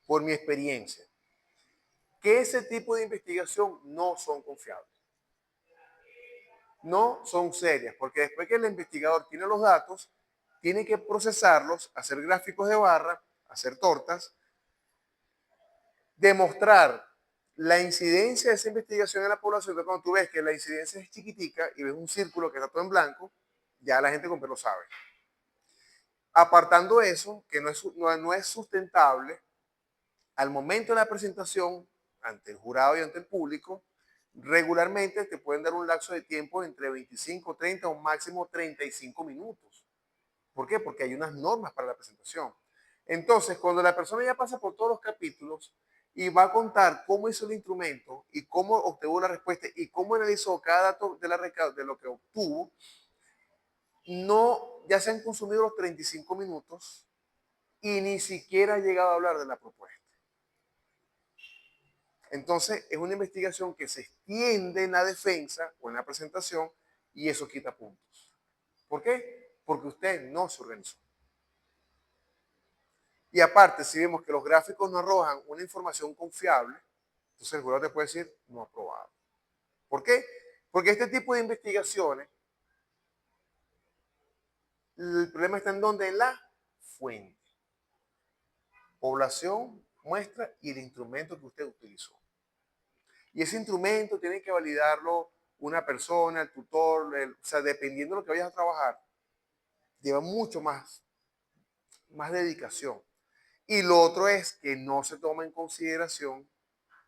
por mi experiencia, que ese tipo de investigación no son confiables. No son serias, porque después que el investigador tiene los datos, tiene que procesarlos, hacer gráficos de barra, hacer tortas, demostrar la incidencia de esa investigación en la población. Entonces, cuando tú ves que la incidencia es chiquitica y ves un círculo que está todo en blanco, ya la gente lo sabe. Apartando eso, que no es sustentable, al momento de la presentación, ante el jurado y ante el público, regularmente te pueden dar un lapso de tiempo entre 25, 30 o máximo 35 minutos. ¿Por qué? Porque hay unas normas para la presentación. Entonces, cuando la persona ya pasa por todos los capítulos y va a contar cómo hizo el instrumento y cómo obtuvo la respuesta y cómo analizó cada dato de lo que obtuvo, no, ya se han consumido los 35 minutos y ni siquiera ha llegado a hablar de la propuesta. Entonces, es una investigación que se extiende en la defensa o en la presentación y eso quita puntos. ¿Por qué? Porque usted no se organizó. Y aparte, si vemos que los gráficos no arrojan una información confiable, entonces el jurado te puede decir no aprobado. ¿Por qué? Porque este tipo de investigaciones, el problema está en dónde, en la fuente. Población, muestra y el instrumento que usted utilizó. Y ese instrumento tiene que validarlo una persona, el tutor, o sea, dependiendo de lo que vayas a trabajar, lleva mucho más dedicación. Y lo otro es que no se toma en consideración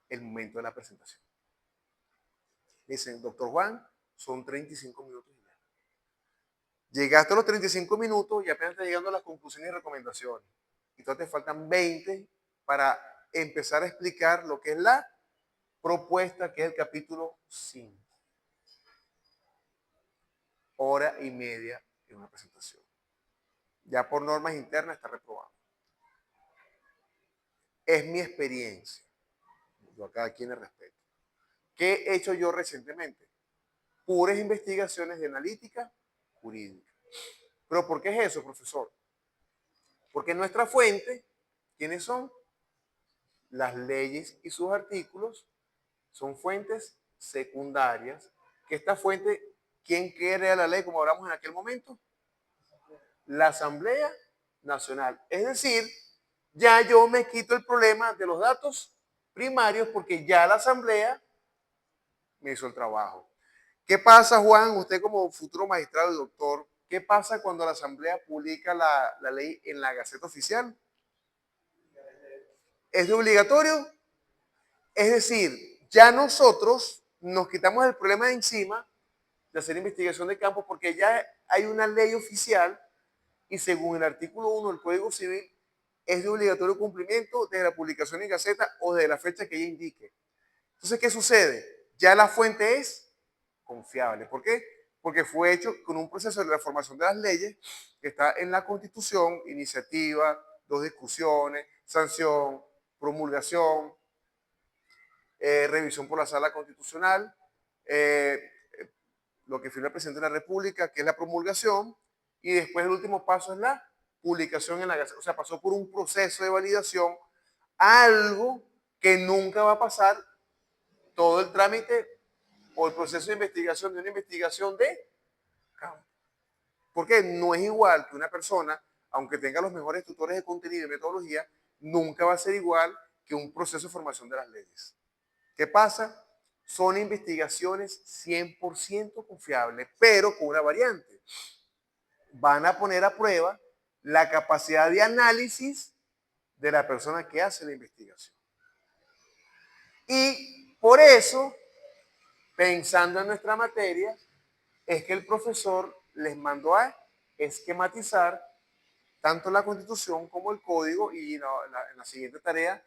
el momento de la presentación. Dicen, doctor Juan, son 35 minutos y ya. Llegaste a los 35 minutos y apenas estás llegando a las conclusiones y recomendaciones. Y entonces te faltan 20 para empezar a explicar lo que es la propuesta, que es el capítulo 5. Hora y media en una presentación. Ya por normas internas está reprobado. Es mi experiencia. Yo a cada quien le respeto. ¿Qué he hecho yo recientemente? Puras investigaciones de analítica jurídica. ¿Pero por qué es eso, profesor? Porque nuestra fuente, ¿quiénes son? Las leyes y sus artículos son fuentes secundarias. Que esta fuente, ¿quién crea la ley como hablamos en aquel momento? La Asamblea Nacional. Es decir, ya yo me quito el problema de los datos primarios porque ya la Asamblea me hizo el trabajo. ¿Qué pasa, Juan, usted como futuro magistrado y doctor? ¿Qué pasa cuando la Asamblea publica la ley en la Gaceta Oficial? ¿Es de obligatorio? Es decir, ya nosotros nos quitamos el problema de encima de hacer investigación de campo porque ya hay una ley oficial y según el artículo 1 del Código Civil es de obligatorio cumplimiento desde la publicación en Gaceta o desde la fecha que ella indique. Entonces, ¿qué sucede? Ya la fuente es confiable. ¿Por qué? Porque fue hecho con un proceso de la formación de las leyes que está en la Constitución, iniciativa, dos discusiones, sanción, promulgación, revisión por la Sala Constitucional, eh, lo que firma el presidente de la República, que es la promulgación, y después el último paso es la publicación en la Gaceta. O sea, pasó por un proceso de validación, algo que nunca va a pasar todo el trámite o el proceso de investigación de una investigación de campo. Porque no es igual que una persona, aunque tenga los mejores tutores de contenido y metodología, nunca va a ser igual que un proceso de formación de las leyes. ¿Qué pasa? Son investigaciones 100% confiables, pero con una variante. Van a poner a prueba la capacidad de análisis de la persona que hace la investigación. Y por eso, pensando en nuestra materia, es que el profesor les mandó a esquematizar tanto la Constitución como el Código y en la siguiente tarea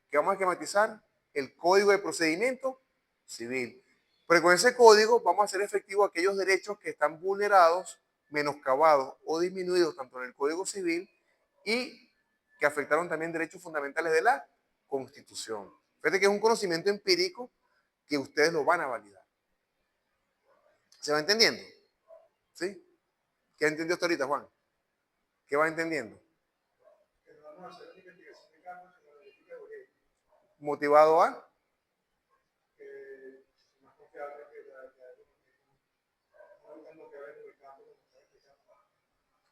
que vamos a esquematizar el Código de Procedimiento Civil. Pero con ese código vamos a hacer efectivo aquellos derechos que están vulnerados, menoscabados o disminuidos tanto en el Código Civil y que afectaron también derechos fundamentales de la Constitución. Fíjate que es un conocimiento empírico que ustedes lo van a validar. ¿Se va entendiendo? ¿Sí? ¿Qué entendió hasta ahorita, Juan? ¿Qué va entendiendo? Motivado a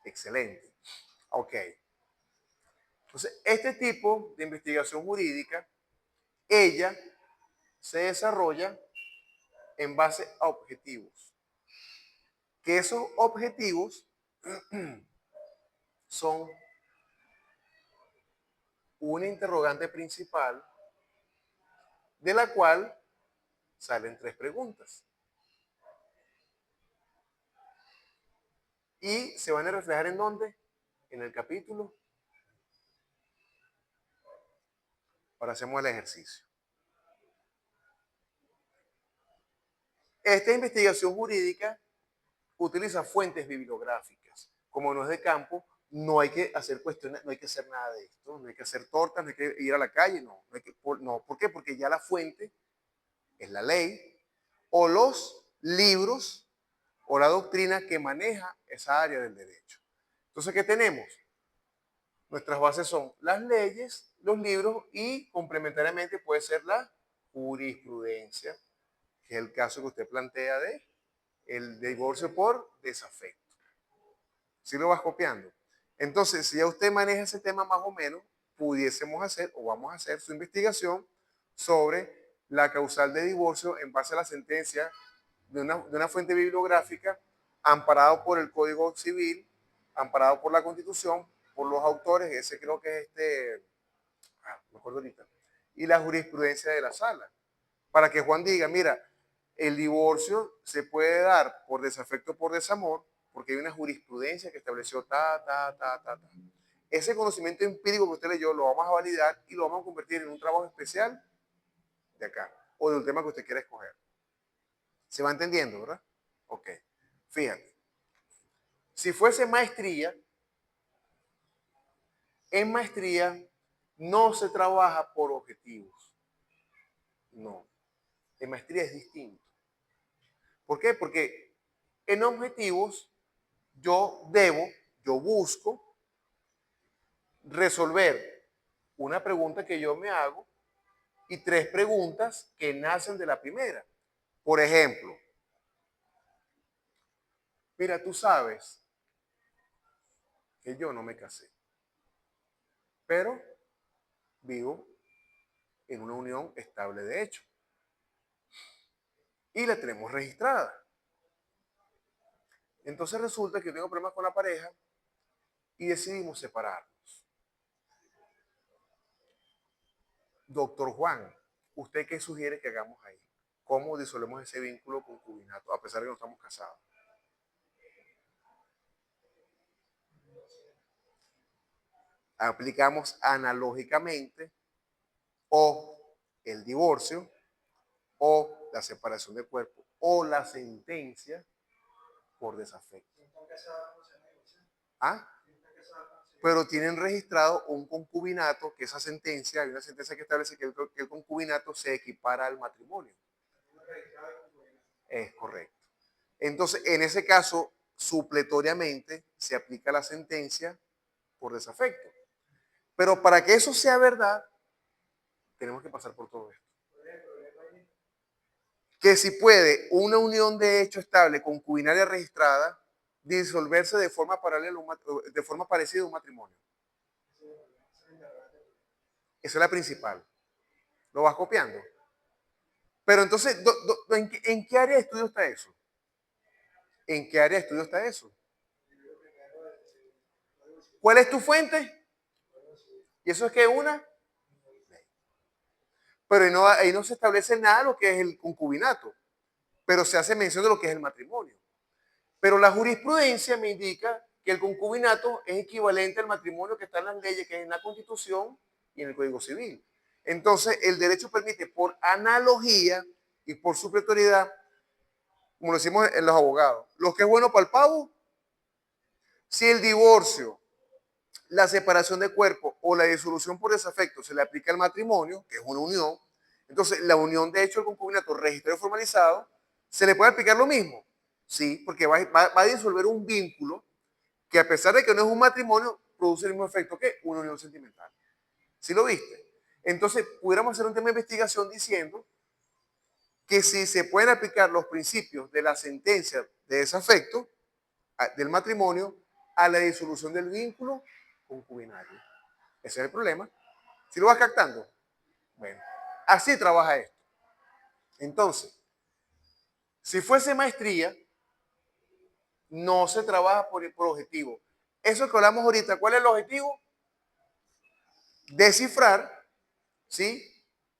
excelente. Ok. Entonces, este tipo de investigación jurídica, ella se desarrolla en base a objetivos. Que esos objetivos son una interrogante principal de la cual salen tres preguntas. Y se van a reflejar en dónde? En el capítulo. Ahora hacemos el ejercicio. Esta investigación jurídica utiliza fuentes bibliográficas. Como no es de campo, no hay que hacer cuestiones, no hay que hacer nada de esto, no hay que hacer tortas, no hay que ir a la calle, no. No, ¿por qué? Porque ya la fuente es la ley o los libros o la doctrina que maneja esa área del derecho. Entonces, ¿qué tenemos? Nuestras bases son las leyes, los libros y complementariamente puede ser la jurisprudencia, que es el caso que usted plantea de el divorcio por desafecto. ¿Sí lo vas copiando? Entonces, si ya usted maneja ese tema más o menos, pudiésemos hacer o vamos a hacer su investigación sobre la causal de divorcio en base a la sentencia de una fuente bibliográfica amparado por el Código Civil, amparado por la Constitución, por los autores, ese creo que es me acuerdo ahorita, y la jurisprudencia de la sala, para que Juan diga, mira, el divorcio se puede dar por desafecto o por desamor, porque hay una jurisprudencia que estableció ta. Ese conocimiento empírico que usted leyó lo vamos a validar y lo vamos a convertir en un trabajo especial de acá, o de un tema que usted quiera escoger. ¿Se va entendiendo, verdad? Ok. Fíjate. Si fuese maestría, en maestría no se trabaja por objetivos. No. En maestría es distinto. ¿Por qué? Porque en objetivos yo busco resolver una pregunta que yo me hago y tres preguntas que nacen de la primera. Por ejemplo, mira, tú sabes que yo no me casé, pero vivo en una unión estable de hecho y la tenemos registrada. Entonces resulta que yo tengo problemas con la pareja y decidimos separarnos. Doctor Juan, ¿usted qué sugiere que hagamos ahí? ¿Cómo disolvemos ese vínculo concubinato a pesar de que no estamos casados? Aplicamos analógicamente o el divorcio o la separación de cuerpo o la sentencia por desafecto. ¿Ah? Pero tienen registrado un concubinato, que esa sentencia, hay una sentencia que establece que el concubinato se equipara al matrimonio. Es correcto. Entonces, en ese caso, supletoriamente se aplica la sentencia por desafecto. Pero para que eso sea verdad, tenemos que pasar por todo esto. Que si puede una unión de hecho estable concubinaria registrada disolverse de forma paralela, de forma parecida a un matrimonio. Esa es la principal. ¿Lo vas copiando? Pero entonces, ¿en qué área de estudio está eso? ¿En qué área de estudio está eso? ¿Cuál es tu fuente? ¿Y eso es que una? Pero ahí no se establece nada de lo que es el concubinato, pero se hace mención de lo que es el matrimonio. Pero la jurisprudencia me indica que el concubinato es equivalente al matrimonio que está en las leyes, que es en la Constitución y en el Código Civil. Entonces, el derecho permite, por analogía y por supletoriedad, como lo decimos en los abogados, lo que es bueno para el pavo, si el divorcio, la separación de cuerpo o la disolución por desafecto se le aplica al matrimonio, que es una unión, entonces la unión de hecho del concubinato registrado y formalizado, ¿se le puede aplicar lo mismo? Sí, porque va a disolver un vínculo que a pesar de que no es un matrimonio, produce el mismo efecto que una unión sentimental. ¿Sí lo viste? Entonces, pudiéramos hacer un tema de investigación diciendo que si se pueden aplicar los principios de la sentencia de desafecto del matrimonio a la disolución del vínculo concubinario. Ese es el problema. ¿Si lo vas captando? Bueno, así trabaja esto. Entonces, si fuese maestría, no se trabaja por objetivo. Eso que hablamos ahorita, ¿cuál es el objetivo? Descifrar, ¿sí?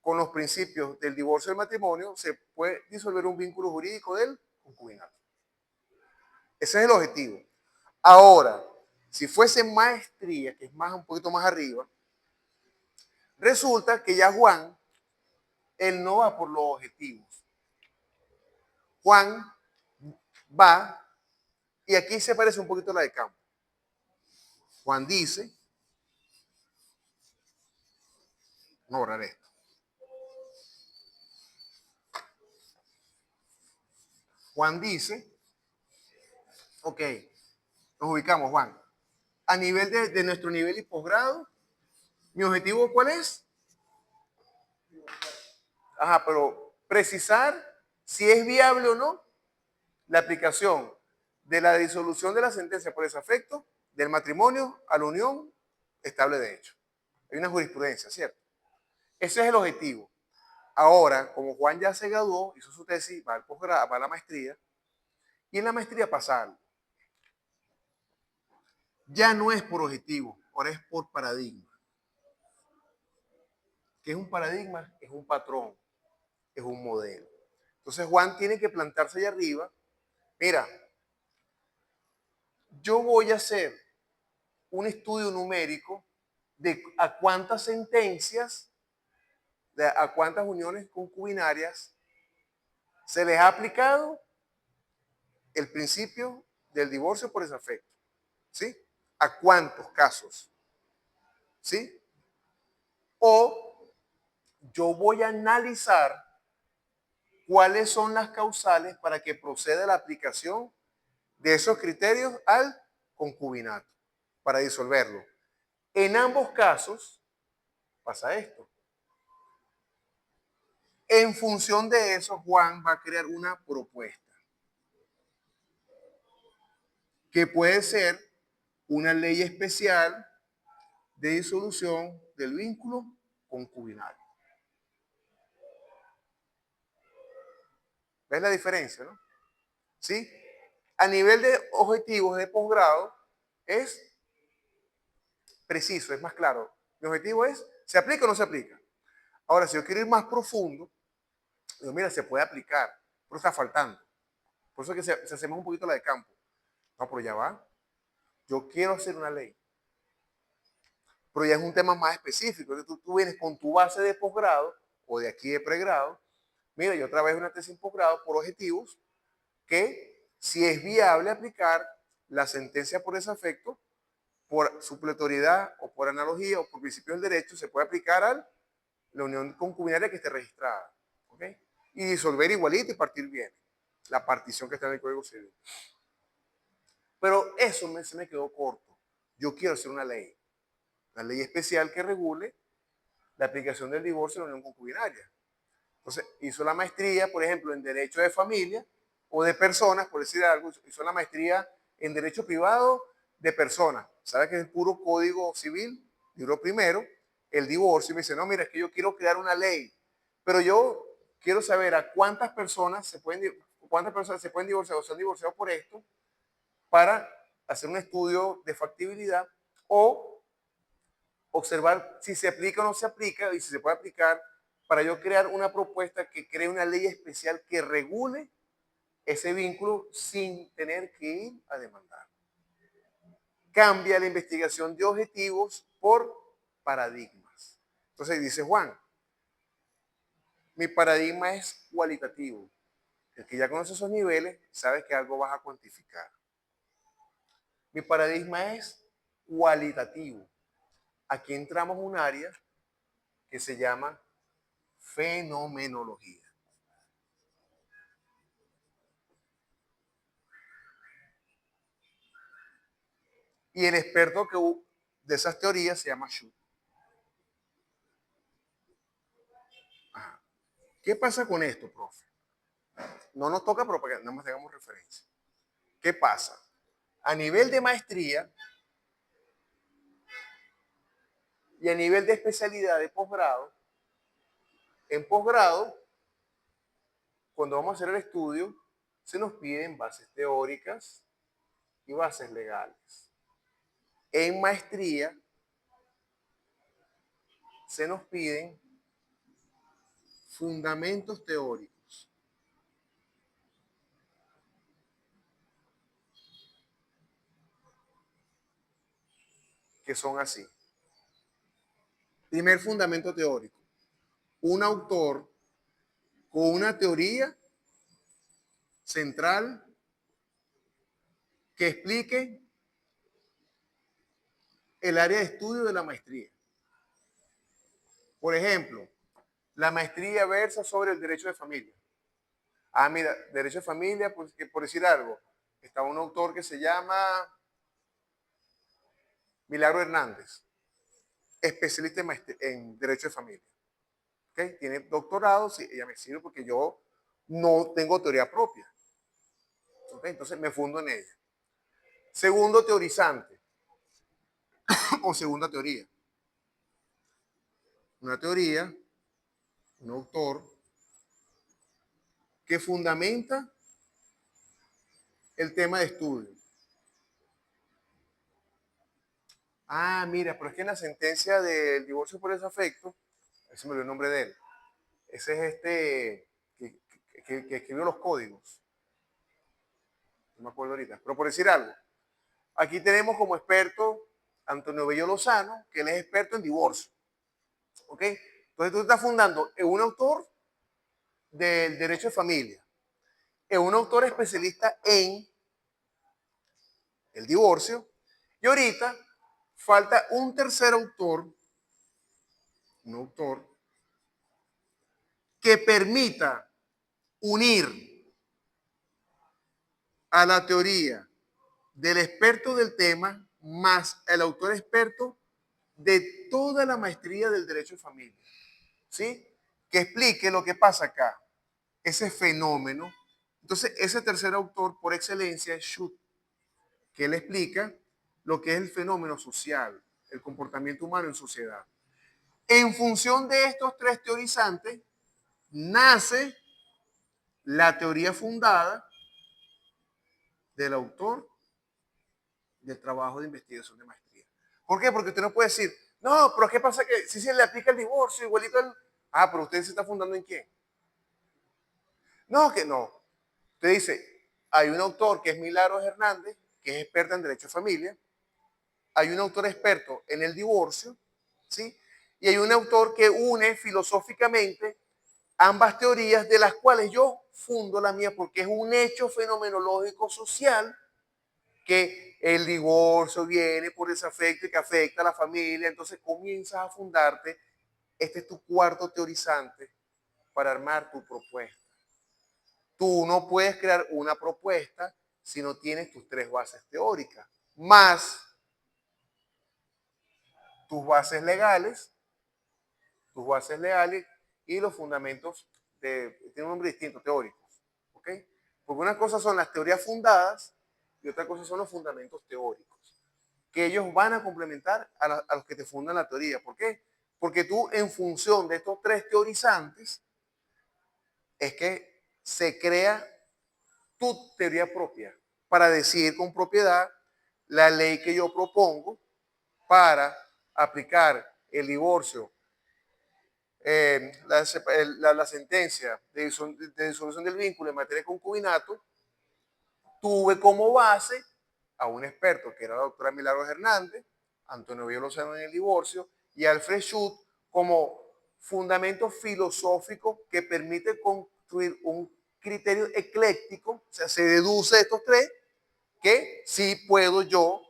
Con los principios del divorcio del matrimonio, se puede disolver un vínculo jurídico del concubinato. Ese es el objetivo. Ahora, si fuese maestría, que es más un poquito más arriba, resulta que ya Juan, él no va por los objetivos. Juan va, y aquí se parece un poquito a la de Campo. Juan dice, vamos a borrar esto. Juan dice, ok, nos ubicamos, Juan. A nivel de nuestro nivel y posgrado, ¿mi objetivo cuál es? Ajá, pero precisar si es viable o no la aplicación de la disolución de la sentencia por desafecto del matrimonio a la unión estable de hecho. Hay una jurisprudencia, ¿cierto? Ese es el objetivo. Ahora, como Juan ya se graduó, hizo su tesis, va al posgrado, va a la maestría, y en la maestría pasa algo. Ya no es por objetivo, ahora es por paradigma. ¿Qué es un paradigma? Es un patrón, es un modelo. Entonces Juan tiene que plantarse allá arriba. Mira, yo voy a hacer un estudio numérico de a cuántas sentencias, de a cuántas uniones concubinarias se les ha aplicado el principio del divorcio por desafecto. ¿Sí? ¿A cuántos casos? ¿Sí? O yo voy a analizar cuáles son las causales para que proceda la aplicación de esos criterios al concubinato, para disolverlo. En ambos casos pasa esto. En función de eso, Juan va a crear una propuesta que puede ser una ley especial de disolución del vínculo concubinario. ¿Ves la diferencia, no? ¿Sí? A nivel de objetivos de posgrado es preciso, es más claro. Mi objetivo es, ¿se aplica o no se aplica? Ahora, si yo quiero ir más profundo, digo, mira, se puede aplicar, pero está faltando. Por eso es que se hacemos un poquito la de campo. No, pero ya va. Yo quiero hacer una ley. Pero ya es un tema más específico. Entonces, tú vienes con tu base de posgrado o de aquí de pregrado. Mira, yo trabajé una tesis en posgrado por objetivos que si es viable aplicar la sentencia por desafecto, por supletoriedad o por analogía o por principios del derecho, se puede aplicar a la unión concubinaria que esté registrada. ¿Ok? Y disolver igualito y partir bien. La partición que está en el Código Civil. Pero eso se me quedó corto. Yo quiero hacer una ley especial que regule la aplicación del divorcio en la unión concubinaria. Entonces, hizo la maestría, por ejemplo, en Derecho de Familia o de Personas, por decir algo, hizo la maestría en Derecho Privado de Personas. ¿Sabe que es el puro Código Civil? Libro primero, el divorcio. Y me dice, no, mira, es que yo quiero crear una ley, pero yo quiero saber a cuántas personas se pueden divorciar o se han divorciado por esto para hacer un estudio de factibilidad o observar si se aplica o no se aplica y si se puede aplicar para yo crear una propuesta que cree una ley especial que regule ese vínculo sin tener que ir a demandar. Cambia la investigación de objetivos por paradigmas. Entonces dice Juan, mi paradigma es cualitativo. El que ya conoce esos niveles sabe que algo vas a cuantificar. Mi paradigma es cualitativo. Aquí entramos en un área que se llama fenomenología. Y el experto que de esas teorías se llama Schutt. Ajá. ¿Qué pasa con esto, profe? No nos toca, pero para que nada más tengamos referencia. ¿Qué pasa? A nivel de maestría y a nivel de especialidad de posgrado, en posgrado, cuando vamos a hacer el estudio, se nos piden bases teóricas y bases legales. En maestría, se nos piden fundamentos teóricos. Que son así. Primer fundamento teórico. Un autor con una teoría central que explique el área de estudio de la maestría. Por ejemplo, la maestría versa sobre el derecho de familia. Ah, mira, derecho de familia, pues, por decir algo, está un autor que se llama Milagro Hernández, especialista en derecho de familia. ¿Okay? Tiene doctorado, sí, ella me sirve porque yo no tengo teoría propia. ¿Okay? Entonces me fundo en ella. Segundo teorizante o segunda teoría. Una teoría, un autor que fundamenta el tema de estudio. Ah, mira, pero es que en la sentencia del divorcio por desafecto, ese me olvidó el nombre de él, ese es este que escribió los códigos. No me acuerdo ahorita, pero por decir algo, aquí tenemos como experto Antonio Bello Lozano, que él es experto en divorcio. ¿Ok? Entonces tú estás fundando en un autor del derecho de familia, en un autor especialista en el divorcio, y ahorita falta un tercer autor, un autor que permita unir a la teoría del experto del tema más el autor experto de toda la maestría del derecho de familia, ¿sí? Que explique lo que pasa acá, ese fenómeno. Entonces, ese tercer autor por excelencia es Schut, que él explica lo que es el fenómeno social, el comportamiento humano en sociedad. En función de estos tres teorizantes, nace la teoría fundada del autor del trabajo de investigación de maestría. ¿Por qué? Porque usted no puede decir, no, pero ¿qué pasa? Que si se le aplica el divorcio, igualito el... Ah, pero usted se está fundando en quién. No, que no. Usted dice, hay un autor que es Milagros Hernández, que es experta en derecho de familia. Hay un autor experto en el divorcio, ¿sí? Y hay un autor que une filosóficamente ambas teorías, de las cuales yo fundo la mía, porque es un hecho fenomenológico social que el divorcio viene por desafecto y que afecta a la familia. Entonces comienzas a fundarte. Este es tu cuarto teorizante para armar tu propuesta. Tú no puedes crear una propuesta si no tienes tus tres bases teóricas, más tus bases legales y los fundamentos tiene un nombre distinto, teóricos. ¿Ok? Porque una cosa son las teorías fundadas y otra cosa son los fundamentos teóricos, que ellos van a complementar a los que te fundan la teoría. ¿Por qué? Porque tú, en función de estos tres teorizantes, es que se crea tu teoría propia para decidir con propiedad la ley que yo propongo para aplicar el divorcio, la sentencia de disolución del vínculo en materia de concubinato. Tuve como base a un experto que era la doctora Milagros Hernández, Antonio Vío Lozano en el divorcio y Alfred Schut como fundamento filosófico que permite construir un criterio ecléctico. O sea, se deduce de estos tres que sí puedo yo,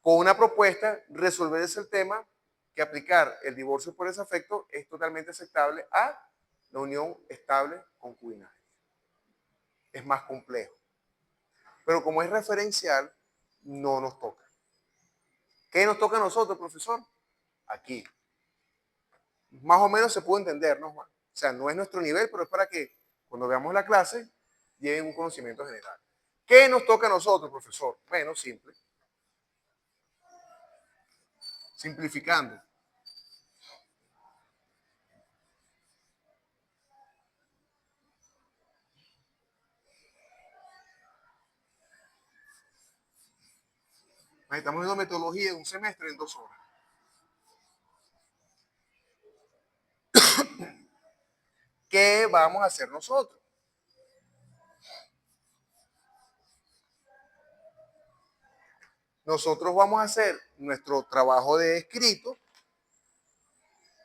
con una propuesta, resolver ese tema, que aplicar el divorcio por desafecto es totalmente aceptable a la unión estable concubinaria. Es más complejo. Pero como es referencial, no nos toca. ¿Qué nos toca a nosotros, profesor? Aquí. Más o menos se puede entender, ¿no, Juan? O sea, no es nuestro nivel, pero es para que cuando veamos la clase lleven un conocimiento general. ¿Qué nos toca a nosotros, profesor? Bueno, simple. Simplificando. Estamos viendo metodología de un semestre en 2 horas. ¿Qué vamos a hacer nosotros? Nosotros vamos a hacer nuestro trabajo de escrito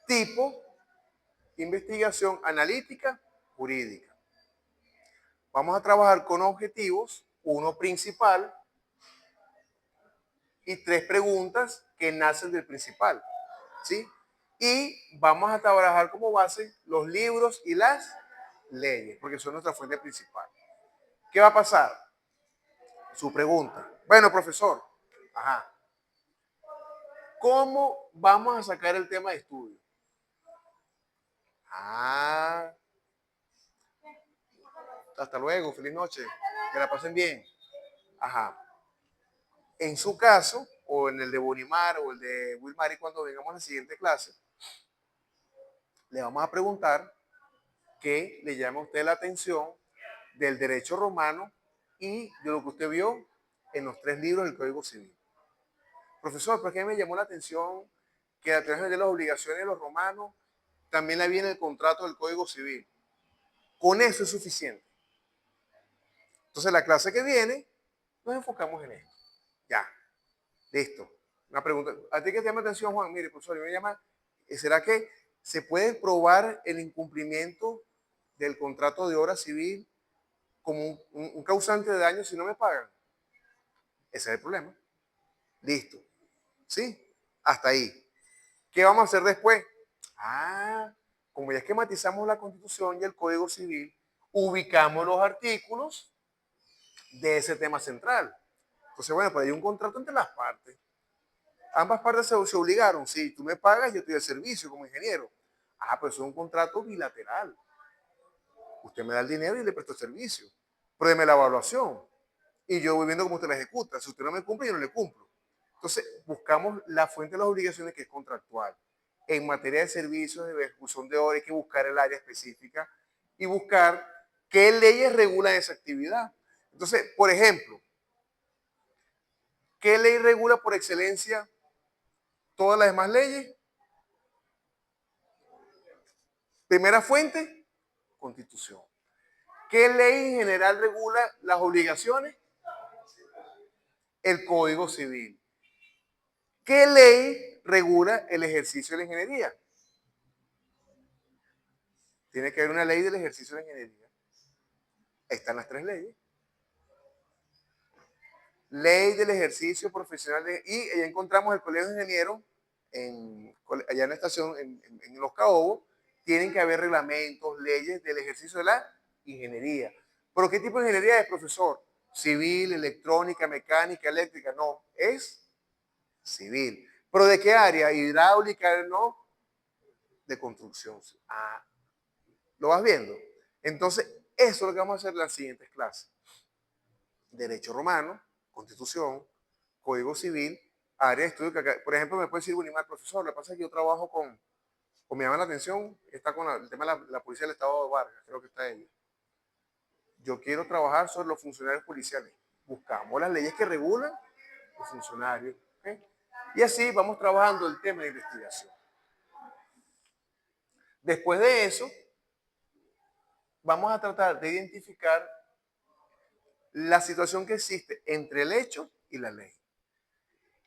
tipo investigación analítica jurídica. Vamos a trabajar con objetivos, uno principal y tres preguntas que nacen del principal, ¿sí? Y vamos a trabajar como base los libros y las leyes, porque son nuestra fuente principal. ¿Qué va a pasar? Su pregunta. Bueno, profesor, ajá, ¿cómo vamos a sacar el tema de estudio? Ah, hasta luego, feliz noche, que la pasen bien. Ajá. En su caso, o en el de Bonimar o el de Wilmar, y cuando vengamos a la siguiente clase, le vamos a preguntar qué le llama a usted la atención del derecho romano y de lo que usted vio en los tres libros del Código Civil. Profesor, ¿por qué me llamó la atención que a través de las obligaciones de los romanos también la viene el contrato del Código Civil? Con eso es suficiente. Entonces, la clase que viene, nos enfocamos en esto. Ya, listo. Una pregunta. ¿A ti qué te llama atención, Juan? Mire, profesor, me llama, ¿será que se puede probar el incumplimiento del contrato de obra civil como un causante de daño si no me pagan? Ese es el problema. Listo. ¿Sí? Hasta ahí. ¿Qué vamos a hacer después? Ah, como ya esquematizamos la Constitución y el Código Civil, ubicamos los artículos de ese tema central. Entonces, bueno, pues hay un contrato entre las partes. Ambas partes se obligaron. Si tú me pagas, yo te doy el servicio como ingeniero. Ah, pues es un contrato bilateral. Usted me da el dinero y le presto el servicio. Pruébeme la evaluación. Y yo voy viendo cómo usted la ejecuta. Si usted no me cumple, yo no le cumplo. Entonces, buscamos la fuente de las obligaciones que es contractual. En materia de servicios, de ejecución de obra, hay que buscar el área específica y buscar qué leyes regulan esa actividad. Entonces, por ejemplo, ¿qué ley regula por excelencia todas las demás leyes? Primera fuente, Constitución. ¿Qué ley en general regula las obligaciones? El Código Civil. ¿Qué ley regula el ejercicio de la ingeniería? Tiene que haber una ley del ejercicio de la ingeniería. Ahí están las tres leyes. Ley del ejercicio profesional y ahí encontramos el Colegio de Ingenieros allá en la estación, en Los Caobos. Tienen que haber reglamentos, leyes del ejercicio de la ingeniería. ¿Pero qué tipo de ingeniería es, profesor? Civil, electrónica, mecánica, eléctrica. No, es civil. ¿Pero de qué área? Hidráulica, no, de construcción. Ah, ¿lo vas viendo? Entonces, eso es lo que vamos a hacer en las siguientes clases. Derecho romano, Constitución, Código Civil, área de estudio. Por ejemplo, me puede decir Unimar, profesor, lo que pasa es que yo trabajo me llama la atención, está con el tema de la policía del Estado de Vargas, creo que está ella. Yo quiero trabajar sobre los funcionarios policiales. Buscamos las leyes que regulan los funcionarios. ¿Okay? Y así vamos trabajando el tema de investigación. Después de eso, vamos a tratar de identificar la situación que existe entre el hecho y la ley.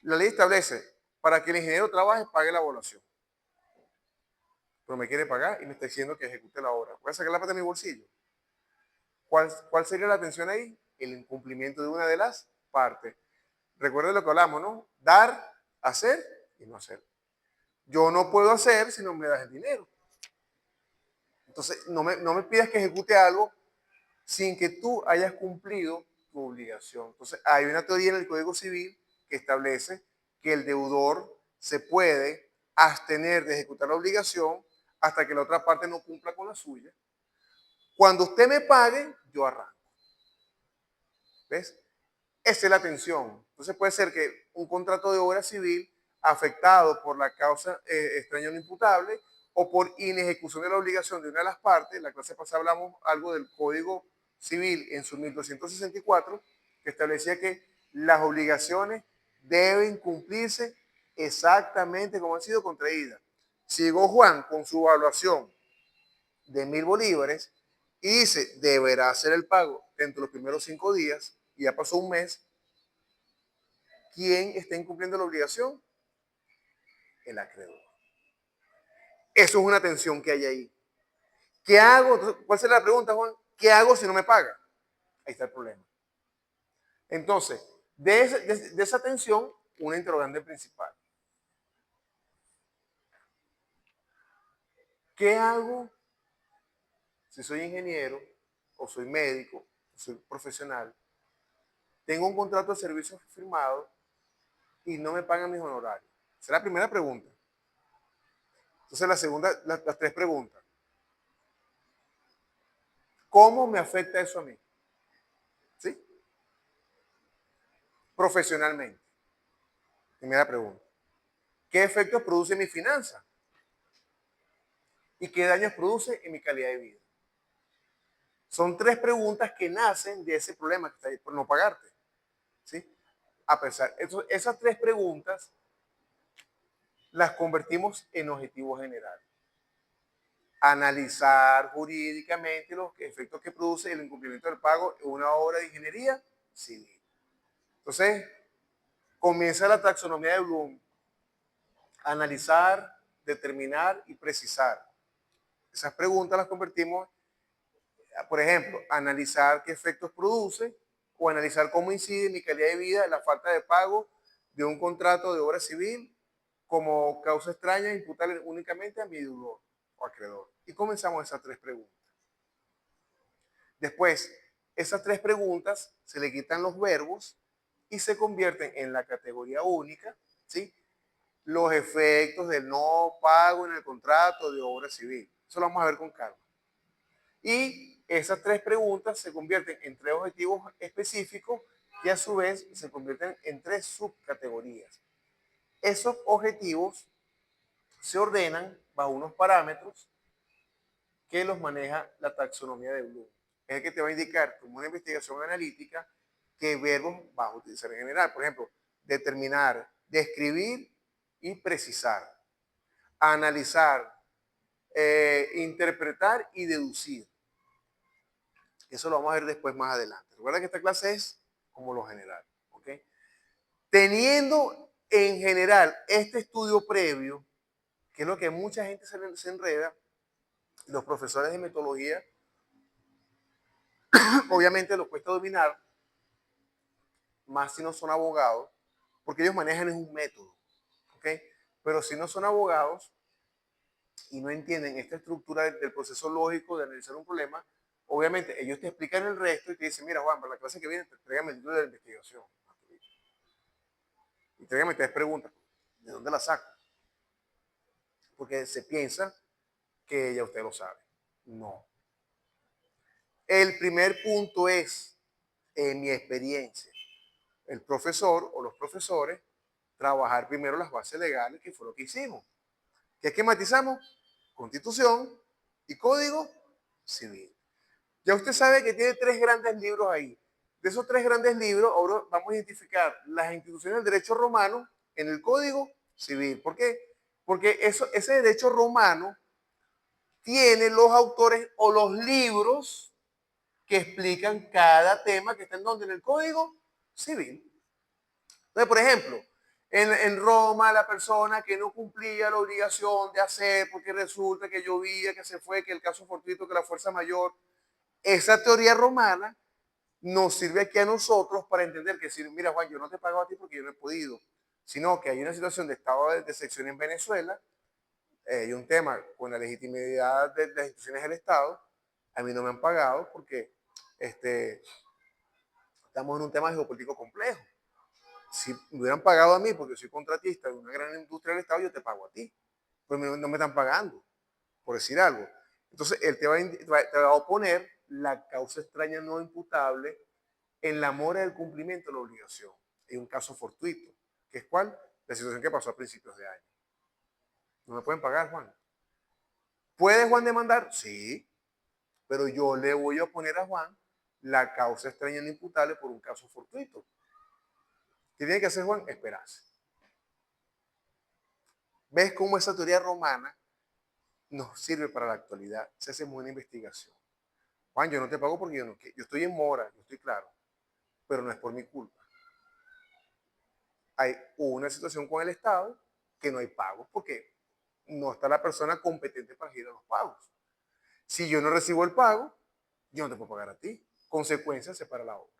La ley establece, para que el ingeniero trabaje, pague la evaluación. Pero me quiere pagar y me está diciendo que ejecute la obra. Voy a sacar la plata de mi bolsillo. ¿Cuál sería la atención ahí? El incumplimiento de una de las partes. Recuerden lo que hablamos, ¿no? Dar, hacer y no hacer. Yo no puedo hacer si no me das el dinero. Entonces, no me pidas que ejecute algo sin que tú hayas cumplido tu obligación. Entonces, hay una teoría en el Código Civil que establece que el deudor se puede abstener de ejecutar la obligación hasta que la otra parte no cumpla con la suya. Cuando usted me pague, yo arranco. ¿Ves? Esa es la tensión. Entonces puede ser que un contrato de obra civil afectado por la causa extraña no imputable o por inejecución de la obligación de una de las partes. En la clase pasada hablamos algo del Código Civil en su 1264, que establecía que las obligaciones deben cumplirse exactamente como han sido contraídas. Si llegó Juan con su evaluación de 1.000 bolívares y dice, deberá hacer el pago dentro de los primeros 5 días, y ya pasó un mes, ¿quién está incumpliendo la obligación? El acreedor. Eso es una tensión que hay ahí. ¿Qué hago? Entonces, ¿cuál será la pregunta, Juan? ¿Qué hago si no me paga? Ahí está el problema. Entonces, de esa tensión, una interrogante principal. ¿Qué hago si soy ingeniero o soy médico, o soy profesional? Tengo un contrato de servicios firmado y no me pagan mis honorarios. Esa es la primera pregunta. Entonces, la segunda, las tres preguntas. ¿Cómo me afecta eso a mí? ¿Sí? Profesionalmente. Primera pregunta. ¿Qué efectos produce en mi finanza? ¿Y qué daños produce en mi calidad de vida? Son tres preguntas que nacen de ese problema que está ahí por no pagarte. ¿Sí? A pesar, esas tres preguntas las convertimos en objetivo general. Analizar jurídicamente los efectos que produce el incumplimiento del pago en una obra de ingeniería civil. Entonces, comienza la taxonomía de Bloom. Analizar, determinar y precisar. Esas preguntas las convertimos, por ejemplo, analizar qué efectos produce o analizar cómo incide en mi calidad de vida la falta de pago de un contrato de obra civil como causa extraña imputarle únicamente a mi deudor o acreedor. Y comenzamos esas tres preguntas. Después, esas tres preguntas se le quitan los verbos y se convierten en la categoría única, ¿sí? Los efectos del no pago en el contrato de obra civil. Eso lo vamos a ver con calma. Y esas tres preguntas se convierten en tres objetivos específicos que a su vez se convierten en tres subcategorías. Esos objetivos se ordenan bajo unos parámetros que los maneja la taxonomía de Bloom. Es el que te va a indicar, como una investigación analítica, qué verbos vas a utilizar en general. Por ejemplo, determinar, describir y precisar. Analizar, interpretar y deducir. Eso lo vamos a ver después más adelante. Recuerda que esta clase es como lo general. ¿Okay? Teniendo en general este estudio previo, que es lo que mucha gente se enreda, los profesores de metodología, obviamente lo cuesta dominar, más si no son abogados, porque ellos manejan un método. ¿Okay? Pero si no son abogados y no entienden esta estructura del proceso lógico de analizar un problema, obviamente ellos te explican el resto y te dicen, mira Juan, para la clase que viene, tráigame el título de la investigación. Y tráigame tres preguntas. ¿De dónde la saco? Porque se piensa que ya usted lo sabe. No. El primer punto es, en mi experiencia, el profesor o los profesores trabajar primero las bases legales, que fue lo que hicimos. ¿Qué esquematizamos? Constitución y Código Civil. Ya usted sabe que tiene tres grandes libros ahí. De esos tres grandes libros, ahora vamos a identificar las instituciones del derecho romano en el Código Civil. ¿Por qué? Porque ese derecho romano tiene los autores o los libros que explican cada tema que está en donde, en el Código Civil. Entonces, por ejemplo, en Roma la persona que no cumplía la obligación de hacer porque resulta que llovía, que se fue, que el caso fortuito, que la fuerza mayor, esa teoría romana nos sirve aquí a nosotros para entender que decir, mira Juan, yo no te pago a ti porque yo no he podido, sino que hay una situación de estado de sección en Venezuela, hay un tema con la legitimidad de las instituciones del Estado, a mí no me han pagado porque estamos en un tema geopolítico complejo. Si me hubieran pagado a mí porque soy contratista de una gran industria del Estado, yo te pago a ti. Pero no me están pagando, por decir algo. Entonces, él te va a oponer la causa extraña no imputable en la mora del cumplimiento de la obligación. Hay un caso fortuito, que es cuál, la situación que pasó a principios de año. No me pueden pagar, Juan. ¿Puede Juan demandar? Sí, pero yo le voy a oponer a Juan la causa extraña no imputable por un caso fortuito. ¿Qué tiene que hacer Juan? Esperarse. ¿Ves cómo esa teoría romana nos sirve para la actualidad si hacemos una investigación? Juan, yo no te pago porque yo estoy en mora, yo estoy claro, pero no es por mi culpa. Hay una situación con el Estado que no hay pagos porque no está la persona competente para girar los pagos. Si yo no recibo el pago, yo no te puedo pagar a ti. Consecuencia, se para la obra.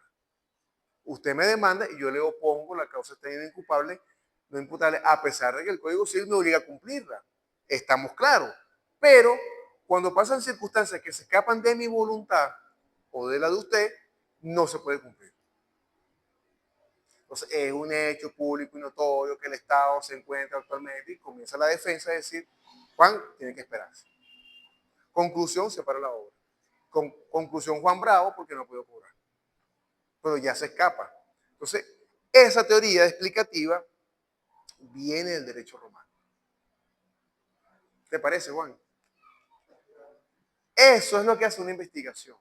Usted me demanda y yo le opongo la causa extraña inculpable, no imputable, a pesar de que el Código Civil me obliga a cumplirla. Estamos claros. Pero cuando pasan circunstancias que se escapan de mi voluntad o de la de usted, no se puede cumplir. Entonces, es un hecho público y notorio que el Estado se encuentra actualmente y comienza la defensa a decir, Juan, tiene que esperarse. Conclusión, se para la obra. Conclusión, Juan Bravo, porque no puedo cobrar. Pero ya se escapa. Entonces, esa teoría explicativa viene del derecho romano. ¿Te parece, Juan? Eso es lo que hace una investigación.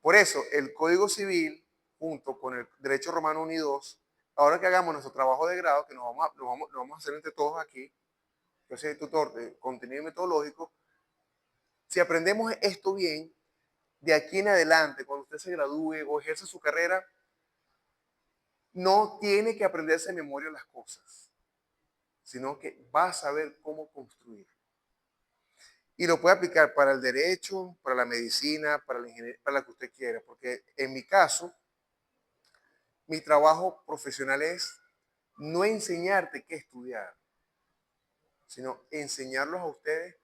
Por eso, el Código Civil, junto con el Derecho Romano 1 y 2, ahora que hagamos nuestro trabajo de grado, que lo vamos a hacer entre todos aquí, yo soy el tutor de contenido metodológico, si aprendemos esto bien, de aquí en adelante, cuando usted se gradúe o ejerza su carrera, no tiene que aprenderse de memoria las cosas, sino que va a saber cómo construir. Y lo puede aplicar para el derecho, para la medicina, para la ingeniería, para lo que usted quiera. Porque en mi caso, mi trabajo profesional es no enseñarte qué estudiar, sino enseñarlos a ustedes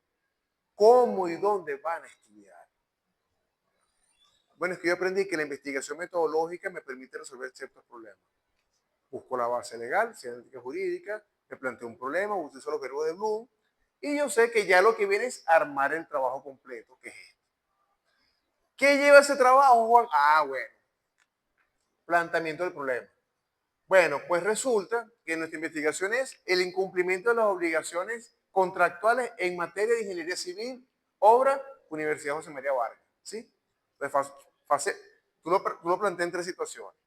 cómo y dónde van a estudiar. Bueno, es que yo aprendí que la investigación metodológica me permite resolver ciertos problemas. Busco la base legal, científica, jurídica, me planteo un problema, utilizo los verbos de Bloom y yo sé que ya lo que viene es armar el trabajo completo, que es esto. ¿Qué lleva ese trabajo, Juan? Ah, bueno, planteamiento del problema. Bueno, pues resulta que nuestra investigación es el incumplimiento de las obligaciones contractuales en materia de ingeniería civil, obra, Universidad José María Vargas. ¿Sí? Entonces, tú lo planteas en tres situaciones: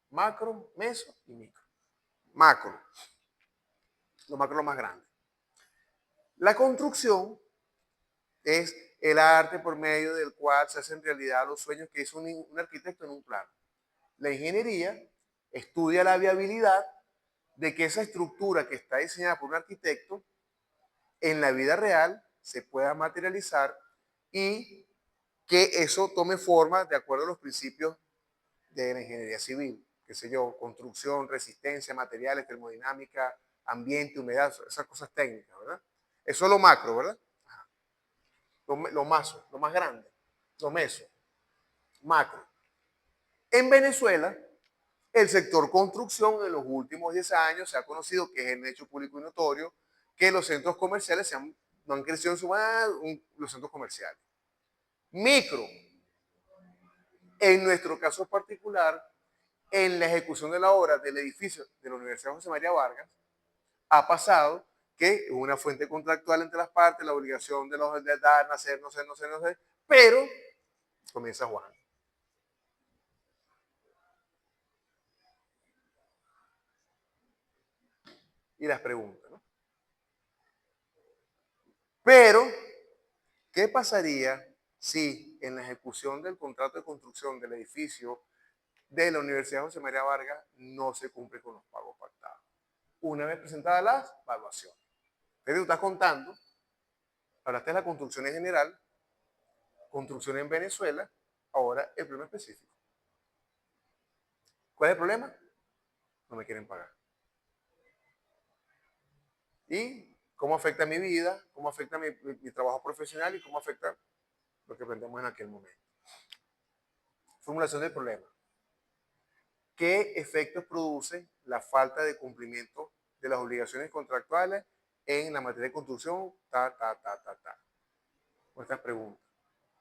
macro, meso y micro. Macro, lo macro es lo más grande. La construcción es el arte por medio del cual se hacen realidad los sueños que hizo un arquitecto en un plano. La ingeniería estudia la viabilidad de que esa estructura que está diseñada por un arquitecto en la vida real se pueda materializar y que eso tome forma de acuerdo a los principios de la ingeniería civil, qué sé yo, construcción, resistencia, materiales, termodinámica, ambiente, humedad, esas cosas técnicas, ¿verdad? Eso es lo macro, ¿verdad? Lo maso, lo más grande, lo meso, macro. En Venezuela, el sector construcción en los últimos 10 años se ha conocido que es el hecho público y notorio que los centros comerciales no han crecido en su los centros comerciales. Micro, en nuestro caso particular, en la ejecución de la obra del edificio de la Universidad José María Vargas, ha pasado que es una fuente contractual entre las partes, la obligación de los de dar, nacer, no sé, no sé, no sé, pero comienza Juan. Y las preguntas, ¿no? Pero, ¿qué pasaría si en la ejecución del contrato de construcción del edificio de la Universidad José María Vargas no se cumple con los pagos pactados? Una vez presentadas las evaluaciones. Pero tú estás contando, hablaste de la construcción en general, construcción en Venezuela, ahora el problema específico. ¿Cuál es el problema? No me quieren pagar. ¿Y cómo afecta mi vida? ¿Cómo afecta mi trabajo profesional? ¿Y cómo afecta lo que aprendemos en aquel momento? Formulación del problema. ¿Qué efectos produce la falta de cumplimiento de las obligaciones contractuales en la materia de construcción? Nuestras preguntas.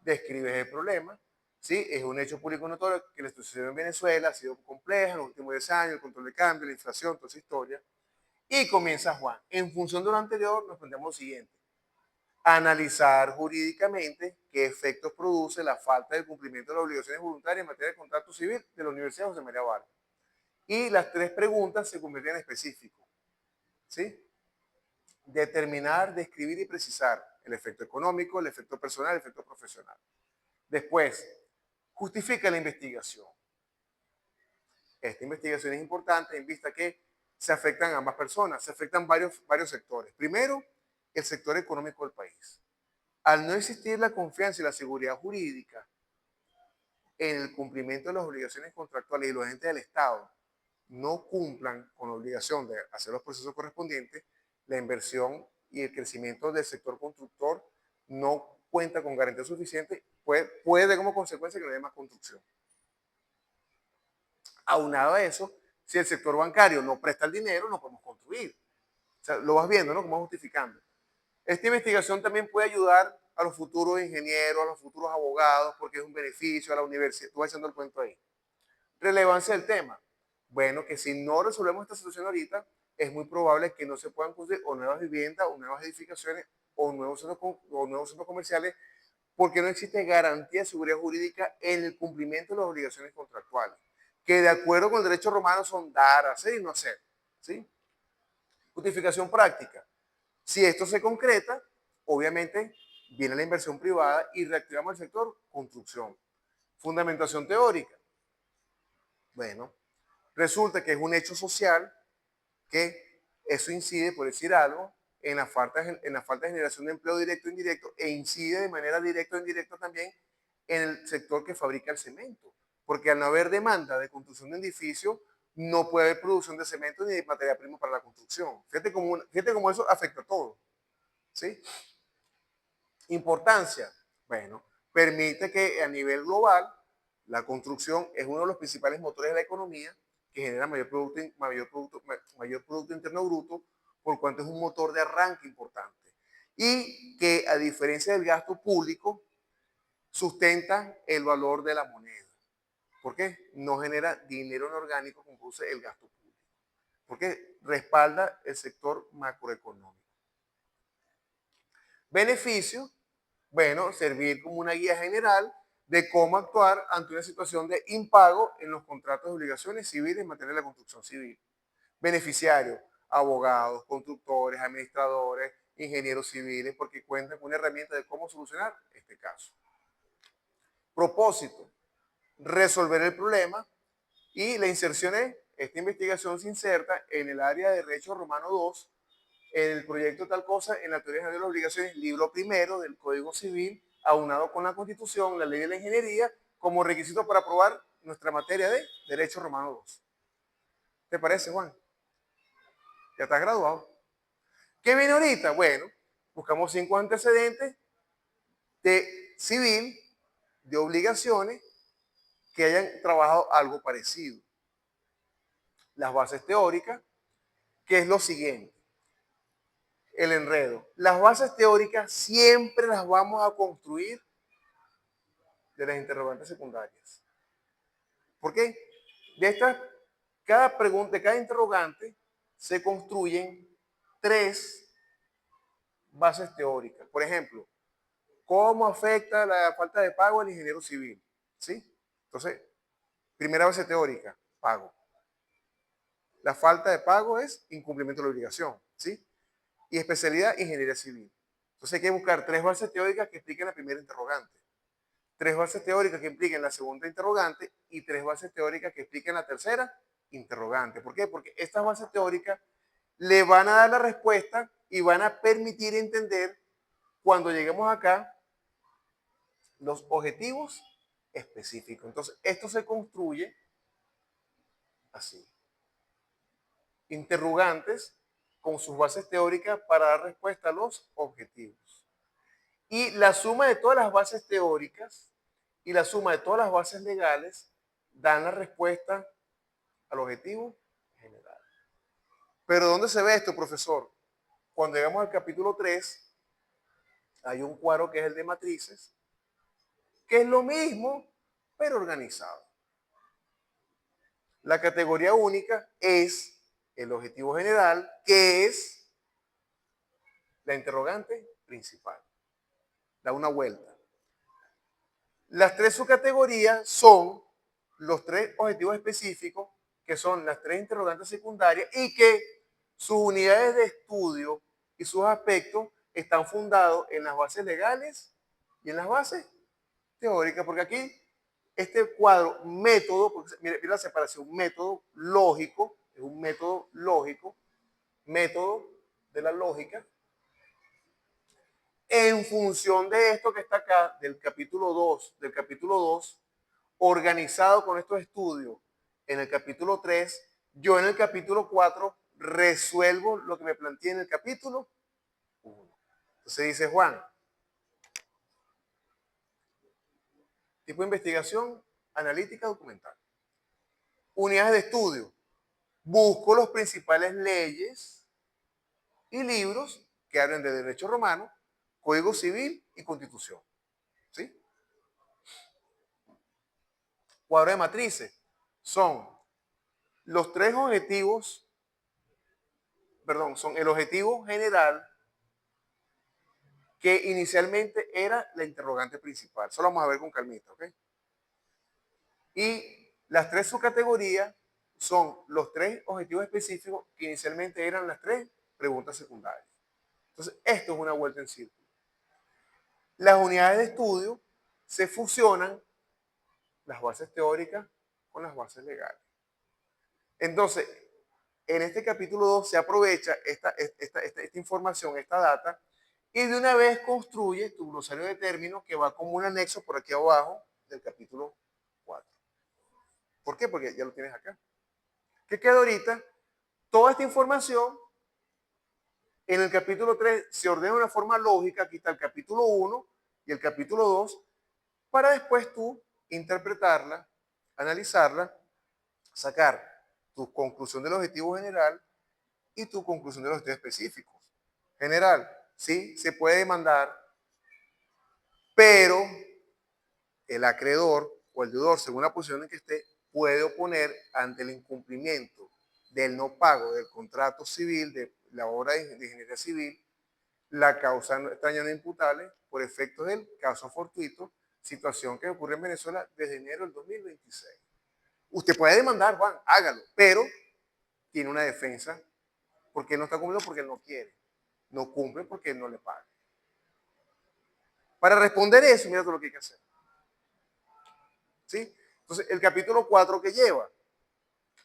Describes el problema. ¿Sí? Es un hecho público notorio que la situación en Venezuela ha sido compleja en los últimos 10 años, el control de cambio, la inflación, toda esa historia. Y comienza Juan. En función de lo anterior, nos planteamos lo siguiente: analizar jurídicamente qué efectos produce la falta de cumplimiento de las obligaciones voluntarias en materia de contrato civil de la Universidad José María Vargas. Y las tres preguntas se convierten en específico. ¿Sí? Determinar, describir y precisar el efecto económico, el efecto personal, el efecto profesional. Después, justifica la investigación. Esta investigación es importante en vista que se afectan ambas personas, se afectan varios sectores. Primero, el sector económico del país. Al no existir la confianza y la seguridad jurídica en el cumplimiento de las obligaciones contractuales y los entes del Estado no cumplan con la obligación de hacer los procesos correspondientes, la inversión y el crecimiento del sector constructor no cuenta con garantía suficiente, puede como consecuencia que no haya más construcción. Aunado a eso, si el sector bancario no presta el dinero, no podemos construir. O sea, lo vas viendo, ¿no? Como justificando. Esta investigación también puede ayudar a los futuros ingenieros, a los futuros abogados, porque es un beneficio a la universidad. Tú vas haciendo el cuento ahí. Relevancia del tema. Bueno, que si no resolvemos esta situación ahorita, es muy probable que no se puedan construir o nuevas viviendas, o nuevas edificaciones, o nuevos centros comerciales, porque no existe garantía de seguridad jurídica en el cumplimiento de las obligaciones contractuales, que de acuerdo con el derecho romano son dar, hacer y no hacer. ¿Sí? Justificación práctica. Si esto se concreta, obviamente viene la inversión privada y reactivamos el sector construcción. Fundamentación teórica. Bueno, resulta que es un hecho social que eso incide, por decir algo, en la falta de generación de empleo directo e indirecto, e incide de manera directa o indirecta también en el sector que fabrica el cemento. Porque al no haber demanda de construcción de edificios, no puede haber producción de cemento ni de materia prima para la construcción. Fíjate cómo eso afecta a todo. ¿Sí? Importancia. Bueno, permite que a nivel global La construcción es uno de los principales motores de la economía que genera mayor producto interno bruto, por cuanto es un motor de arranque importante. Y que a diferencia del gasto público, sustenta el valor de la moneda. ¿Por qué? No genera dinero inorgánico como produce el gasto público. Porque respalda el sector macroeconómico. Beneficio, bueno, servir como una guía general de cómo actuar ante una situación de impago en los contratos de obligaciones civiles en materia de la construcción civil. Beneficiario, abogados, constructores, administradores, ingenieros civiles, porque cuentan con una herramienta de cómo solucionar este caso. Propósito, resolver el problema y la inserción es, esta investigación se inserta en el área de Derecho Romano 2, el proyecto tal cosa en la teoría general de las obligaciones, libro primero del Código Civil, aunado con la Constitución, la ley de la ingeniería, como requisito para aprobar nuestra materia de Derecho Romano 2. ¿Te parece, Juan? Ya estás graduado. ¿Qué viene ahorita? Bueno, buscamos 5 antecedentes de civil, de obligaciones, que hayan trabajado algo parecido. Las bases teóricas, que es lo siguiente. El enredo. Las bases teóricas siempre las vamos a construir de las interrogantes secundarias. ¿Por qué? De estas, cada pregunta, de cada interrogante, se construyen 3 bases teóricas. Por ejemplo, ¿cómo afecta la falta de pago al ingeniero civil? ¿Sí? Entonces, primera base teórica, pago. La falta de pago es incumplimiento de la obligación, ¿sí? Y especialidad, ingeniería civil. Entonces hay que buscar 3 bases teóricas que expliquen la primera interrogante, 3 bases teóricas que impliquen la segunda interrogante y 3 bases teóricas que expliquen la tercera interrogante. ¿Por qué? Porque estas bases teóricas le van a dar la respuesta y van a permitir entender cuando lleguemos acá los objetivos específicos. Entonces, esto se construye así. Interrogantes con sus bases teóricas para dar respuesta a los objetivos. Y la suma de todas las bases teóricas y la suma de todas las bases legales dan la respuesta al objetivo general. Pero ¿dónde se ve esto, profesor? Cuando llegamos al capítulo 3, hay un cuadro que es el de matrices, que es lo mismo, pero organizado. La categoría única es el objetivo general, que es la interrogante principal. Da una vuelta. Las 3 subcategorías son los 3 objetivos específicos, que son las 3 interrogantes secundarias y que sus unidades de estudio y sus aspectos están fundados en las bases legales y en las bases teóricas, porque aquí este cuadro método, porque mire la separación, método lógico, es un método lógico, método de la lógica, en función de esto que está acá, del capítulo 2, organizado con estos estudios en el capítulo 3, yo en el capítulo 4 resuelvo lo que me planteé en el capítulo 1. Entonces dice Juan, tipo de investigación analítica documental. Unidades de estudio. Busco las principales leyes y libros que hablan de derecho romano, código civil y constitución. ¿Sí? Cuadro de matrices. Son los 3 objetivos, perdón, son el objetivo general, que inicialmente era la interrogante principal. Solo vamos a ver con calmita, ¿ok? Y las 3 subcategorías son los 3 objetivos específicos que inicialmente eran las 3 preguntas secundarias. Entonces, esto es una vuelta en círculo. Las unidades de estudio se fusionan las bases teóricas con las bases legales. Entonces, en este capítulo 2 se aprovecha esta información, esta data, y de una vez construye tu glosario de términos que va como un anexo por aquí abajo del capítulo 4. ¿Por qué? Porque ya lo tienes acá. ¿Qué queda ahorita? Toda esta información en el capítulo 3 se ordena de una forma lógica. Aquí está el capítulo 1 y el capítulo 2, para después tú interpretarla, analizarla, sacar tu conclusión del objetivo general y tu conclusión de los objetivos específicos. General, sí, se puede demandar, pero el acreedor o el deudor, según la posición en que esté, puede oponer ante el incumplimiento del no pago del contrato civil, de la obra de ingeniería civil, la causa extraña no imputable por efectos del caso fortuito, situación que ocurre en Venezuela desde enero del 2026. Usted puede demandar, Juan, hágalo, pero tiene una defensa porque no está cumpliendo porque él no quiere. No cumple porque él no le paga. Para responder eso, mira todo lo que hay que hacer. ¿Sí? Entonces, el capítulo 4 que lleva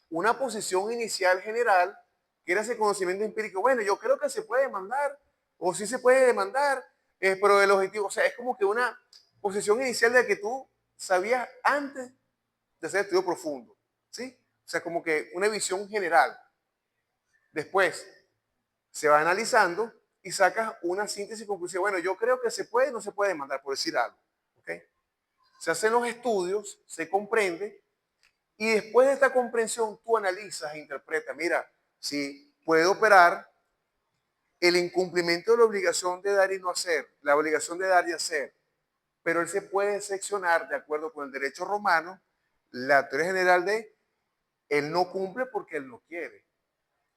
una posición inicial general, que era ese conocimiento empírico. Bueno, yo creo que se puede demandar, o sí se puede demandar, pero el objetivo, o sea, es como que una posición inicial de que tú sabías antes de hacer estudio profundo, ¿sí? O sea, como que una visión general. Después se va analizando y sacas una síntesis conclusiva. Bueno, yo creo que se puede, no se puede demandar, por decir algo. ¿Ok? Se hacen los estudios, se comprende, y después de esta comprensión tú analizas e interpretas, mira, si puede operar el incumplimiento de la obligación de dar y no hacer, la obligación de dar y hacer, pero él se puede seccionar de acuerdo con el derecho romano, la teoría general de él no cumple porque él no quiere.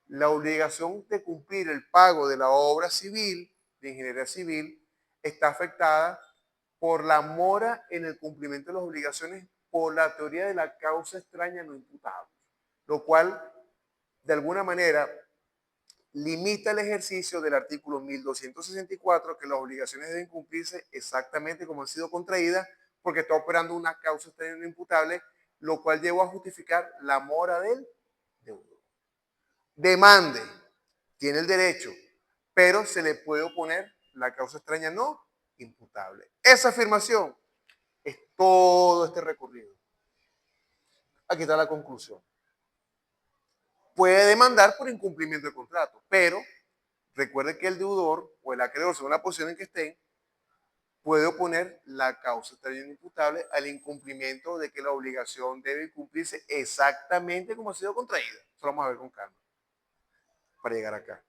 La obligación de cumplir el pago de la obra civil, de ingeniería civil, está afectada por la mora en el cumplimiento de las obligaciones por la teoría de la causa extraña no imputable, lo cual de alguna manera limita el ejercicio del artículo 1264, que las obligaciones deben cumplirse exactamente como han sido contraídas, porque está operando una causa extraña no imputable, lo cual llevó a justificar la mora del deudor. Demande, tiene el derecho, pero se le puede oponer la causa extraña no imputable. Esa afirmación es todo este recorrido. Aquí está la conclusión. Puede demandar por incumplimiento del contrato, pero recuerde que el deudor o el acreedor, según la posición en que estén, puede oponer la causa extraña no imputable al incumplimiento de que la obligación debe cumplirse exactamente como ha sido contraída. Eso lo vamos a ver con calma para llegar acá.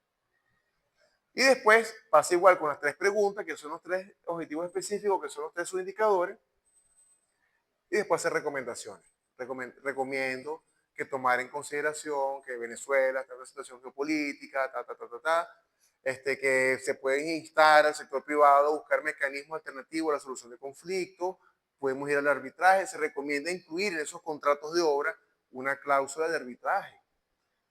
Y después pasa igual con las tres preguntas, que son los tres objetivos específicos, que son los tres subindicadores, y después hacer recomendaciones. Recomiendo que tomar en consideración que Venezuela está en una situación geopolítica, que se pueden instar al sector privado a buscar mecanismos alternativos a la solución de conflictos, podemos ir al arbitraje, se recomienda incluir en esos contratos de obra una cláusula de arbitraje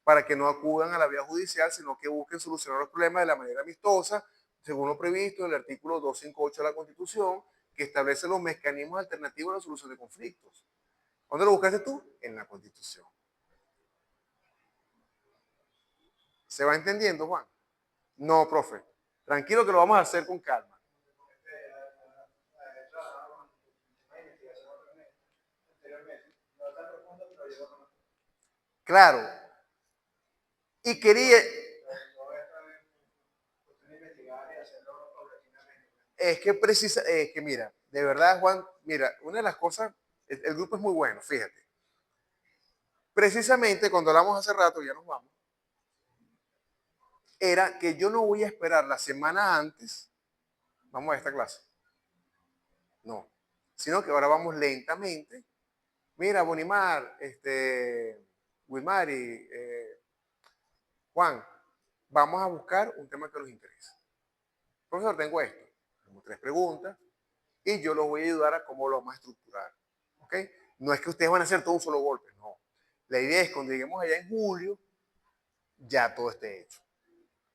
para que no acudan a la vía judicial, sino que busquen solucionar los problemas de la manera amistosa, según lo previsto en el artículo 258 de la Constitución, que establece los mecanismos alternativos a la solución de conflictos. ¿Dónde lo buscaste tú? En la Constitución. ¿Se va entendiendo, Juan? No, profe. Tranquilo que lo vamos a hacer con calma. Claro. Y quería... Es que mira, de verdad, Juan, mira, una de las cosas, el grupo es muy bueno, fíjate. Precisamente cuando hablamos hace rato, ya nos vamos, era que yo no voy a esperar la semana antes, vamos a esta clase, no, sino que ahora vamos lentamente. Mira, Bonimar, Wilmari, Juan, vamos a buscar un tema que nos interese. Profesor, tengo esto, tengo tres preguntas y yo los voy a ayudar a cómo lo vamos a estructurar. ¿Ok? No es que ustedes van a hacer todo un solo golpe, no. La idea es que cuando lleguemos allá en julio, ya todo esté hecho.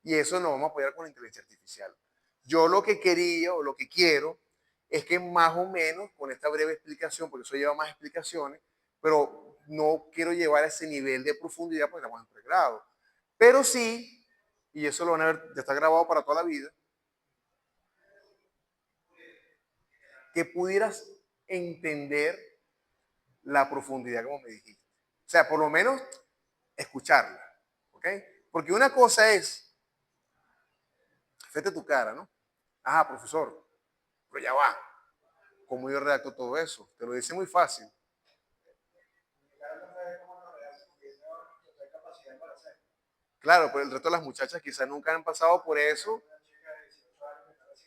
Y eso nos vamos a apoyar con la inteligencia artificial. Yo lo que quería o lo que quiero es que más o menos con esta breve explicación, porque eso lleva más explicaciones, pero no quiero llevar a ese nivel de profundidad porque estamos en pregrado. Pero sí, y eso lo van a ver, ya está grabado para toda la vida, que pudieras entender la profundidad como me dijiste. O sea, por lo menos escucharla. ¿Ok? Porque una cosa es, fíjate tu cara, ¿no? Ajá, profesor, pero ya va. ¿Cómo yo redacto todo eso? Te lo dice muy fácil. Claro, pero el resto de las muchachas quizás nunca han pasado por eso.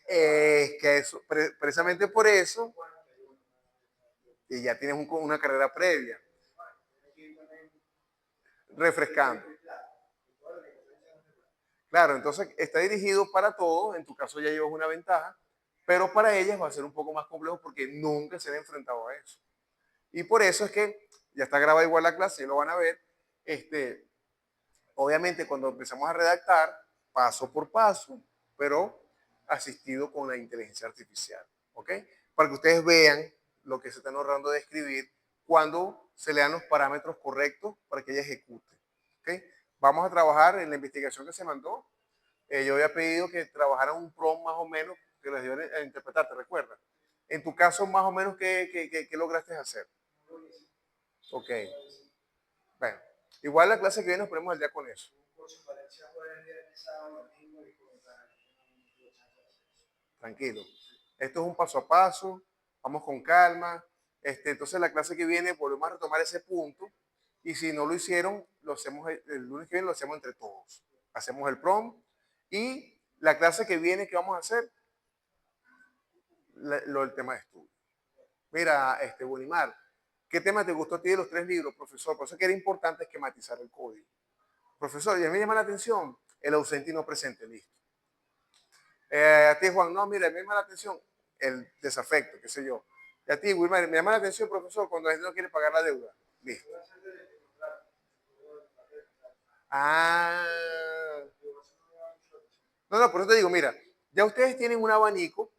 Es que eso, precisamente por eso, y ya tienes una carrera previa, refrescando. Claro, entonces está dirigido para todos, en tu caso ya llevas una ventaja, pero para ellas va a ser un poco más complejo porque nunca se han enfrentado a eso. Y por eso es que ya está grabada igual la clase, y lo van a ver. Este, obviamente cuando empezamos a redactar, paso por paso, pero asistido con la inteligencia artificial, ¿ok? Para que ustedes vean lo que se están ahorrando de escribir cuando se le dan los parámetros correctos para que ella ejecute, ¿ok? Vamos a trabajar en la investigación que se mandó. Yo había pedido que trabajaran un prompt más o menos que les dio a interpretar, ¿te recuerdas? En tu caso, más o menos, ¿qué lograste hacer? Ok. Bueno, igual la clase que viene nos ponemos al día con eso. Tranquilo. Esto es un paso a paso, vamos con calma. Entonces la clase que viene volvemos a retomar ese punto y si no lo hicieron, lo hacemos el lunes que viene, lo hacemos entre todos. Hacemos el prom y la clase que viene, ¿qué vamos a hacer? Lo del tema de estudio. Mira, Bonimar, ¿qué tema te gustó a ti de los 3 libros, profesor? Por eso que era importante esquematizar el código. Profesor, y a mí me llama la atención el ausente y no presente, listo. A ti, Juan, no, mira, me llama la atención el desafecto, qué sé yo. Y a ti, Wilmar, me llama la atención, profesor, cuando la gente no quiere pagar la deuda. Listo. Ah. No, no, por eso te digo, mira, ya ustedes tienen un abanico,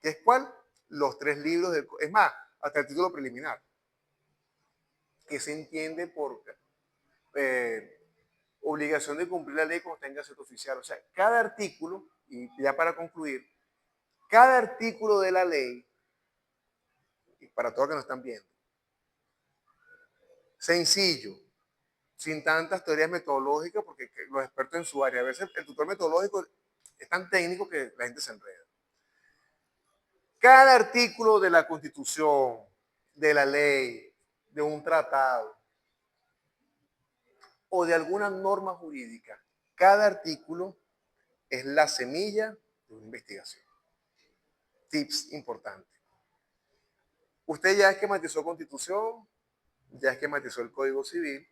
que es cuál? Los 3 libros del... Es más, hasta el título preliminar, que se entiende por eh, obligación de cumplir la ley cuando está en Gaceta Oficial. O sea, cada artículo, y ya para concluir, cada artículo de la ley, y para todos los que nos están viendo, sencillo, sin tantas teorías metodológicas, porque los expertos en su área, a veces el tutor metodológico es tan técnico que la gente se enreda. Cada artículo de la Constitución, de la ley, de un tratado o de alguna norma jurídica, cada artículo es la semilla de una investigación. Tips importantes. Usted ya esquematizó Constitución, ya esquematizó el Código Civil.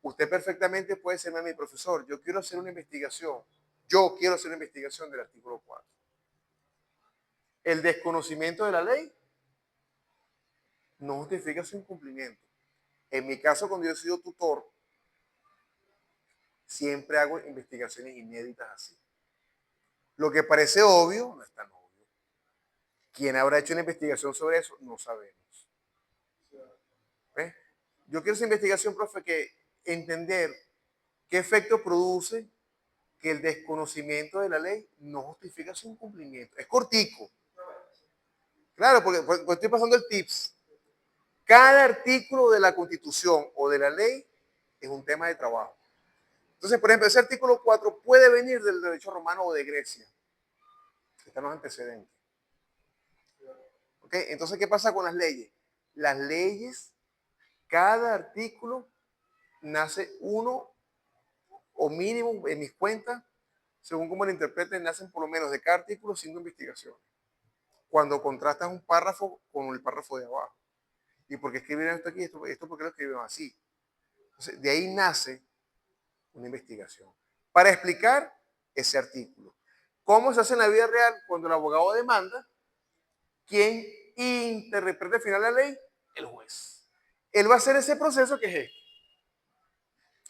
Usted perfectamente puede decirme a mi profesor, yo quiero hacer una investigación. Yo quiero hacer una investigación del artículo 4. El desconocimiento de la ley no justifica su incumplimiento. En mi caso, cuando yo he sido tutor, siempre hago investigaciones inéditas así. Lo que parece obvio no es tan obvio. ¿Quién habrá hecho una investigación sobre eso? No sabemos. ¿Ves? Yo quiero esa investigación, profe, que entender qué efecto produce que el desconocimiento de la ley no justifica su incumplimiento. Es cortico. Claro, porque estoy pasando el tips. Cada artículo de la Constitución o de la ley es un tema de trabajo. Entonces, por ejemplo, ese artículo 4 puede venir del derecho romano o de Grecia. Están los antecedentes. ¿Ok? Entonces, ¿qué pasa con las leyes? Las leyes, cada artículo nace uno o mínimo en mis cuentas, según como lo interpreten, nacen por lo menos de cada artículo 5 investigaciones. Cuando contrastas un párrafo con el párrafo de abajo. ¿Y por qué escribieron esto aquí? Esto porque lo escribieron así. Entonces, de ahí nace una investigación para explicar ese artículo. ¿Cómo se hace en la vida real cuando el abogado demanda? ¿Quién interpreta al final la ley? El juez. Él va a hacer ese proceso que es este.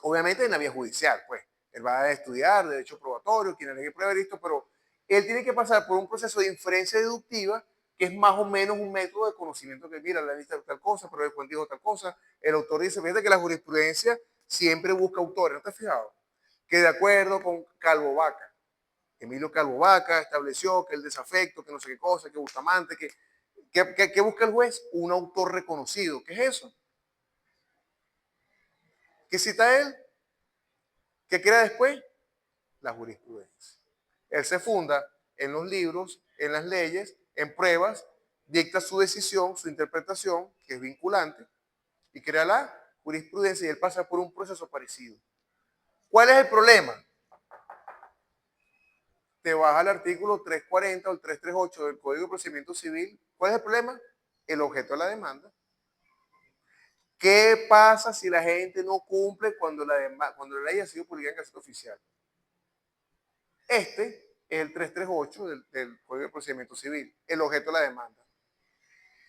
Obviamente en la vía judicial, pues. Él va a estudiar derecho probatorio, quien alegue prueba esto, pero él tiene que pasar por un proceso de inferencia deductiva que es más o menos un método de conocimiento que mira, la lista de tal cosa, pero el juez dijo tal cosa, el autor dice, fíjate que la jurisprudencia siempre busca autores, ¿no te has fijado? Que de acuerdo con Calvo Vaca, Emilio Calvo Vaca estableció que el desafecto, que no sé qué cosa, que Bustamante, que busca el juez, un autor reconocido. ¿Qué es eso? ¿Qué cita él? ¿Qué crea después? La jurisprudencia. Él se funda en los libros, en las leyes, en pruebas dicta su decisión, su interpretación, que es vinculante, y crea la jurisprudencia y él pasa por un proceso parecido. ¿Cuál es el problema? Te vas al artículo 340 o el 338 del Código de Procedimiento Civil. ¿Cuál es el problema? El objeto de la demanda. ¿Qué pasa si la gente no cumple cuando la ley ha sido publicada en Gaceta Oficial? Este es el 338 del Código de Procedimiento Civil, el objeto de la demanda,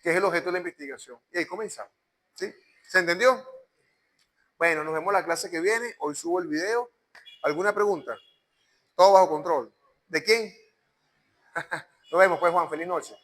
que es el objeto de la investigación. Y ahí comenzamos. ¿Sí? ¿Se entendió? Bueno, nos vemos la clase que viene. Hoy subo el video. ¿Alguna pregunta? Todo bajo control. ¿De quién? Nos vemos pues, Juan. Feliz noche.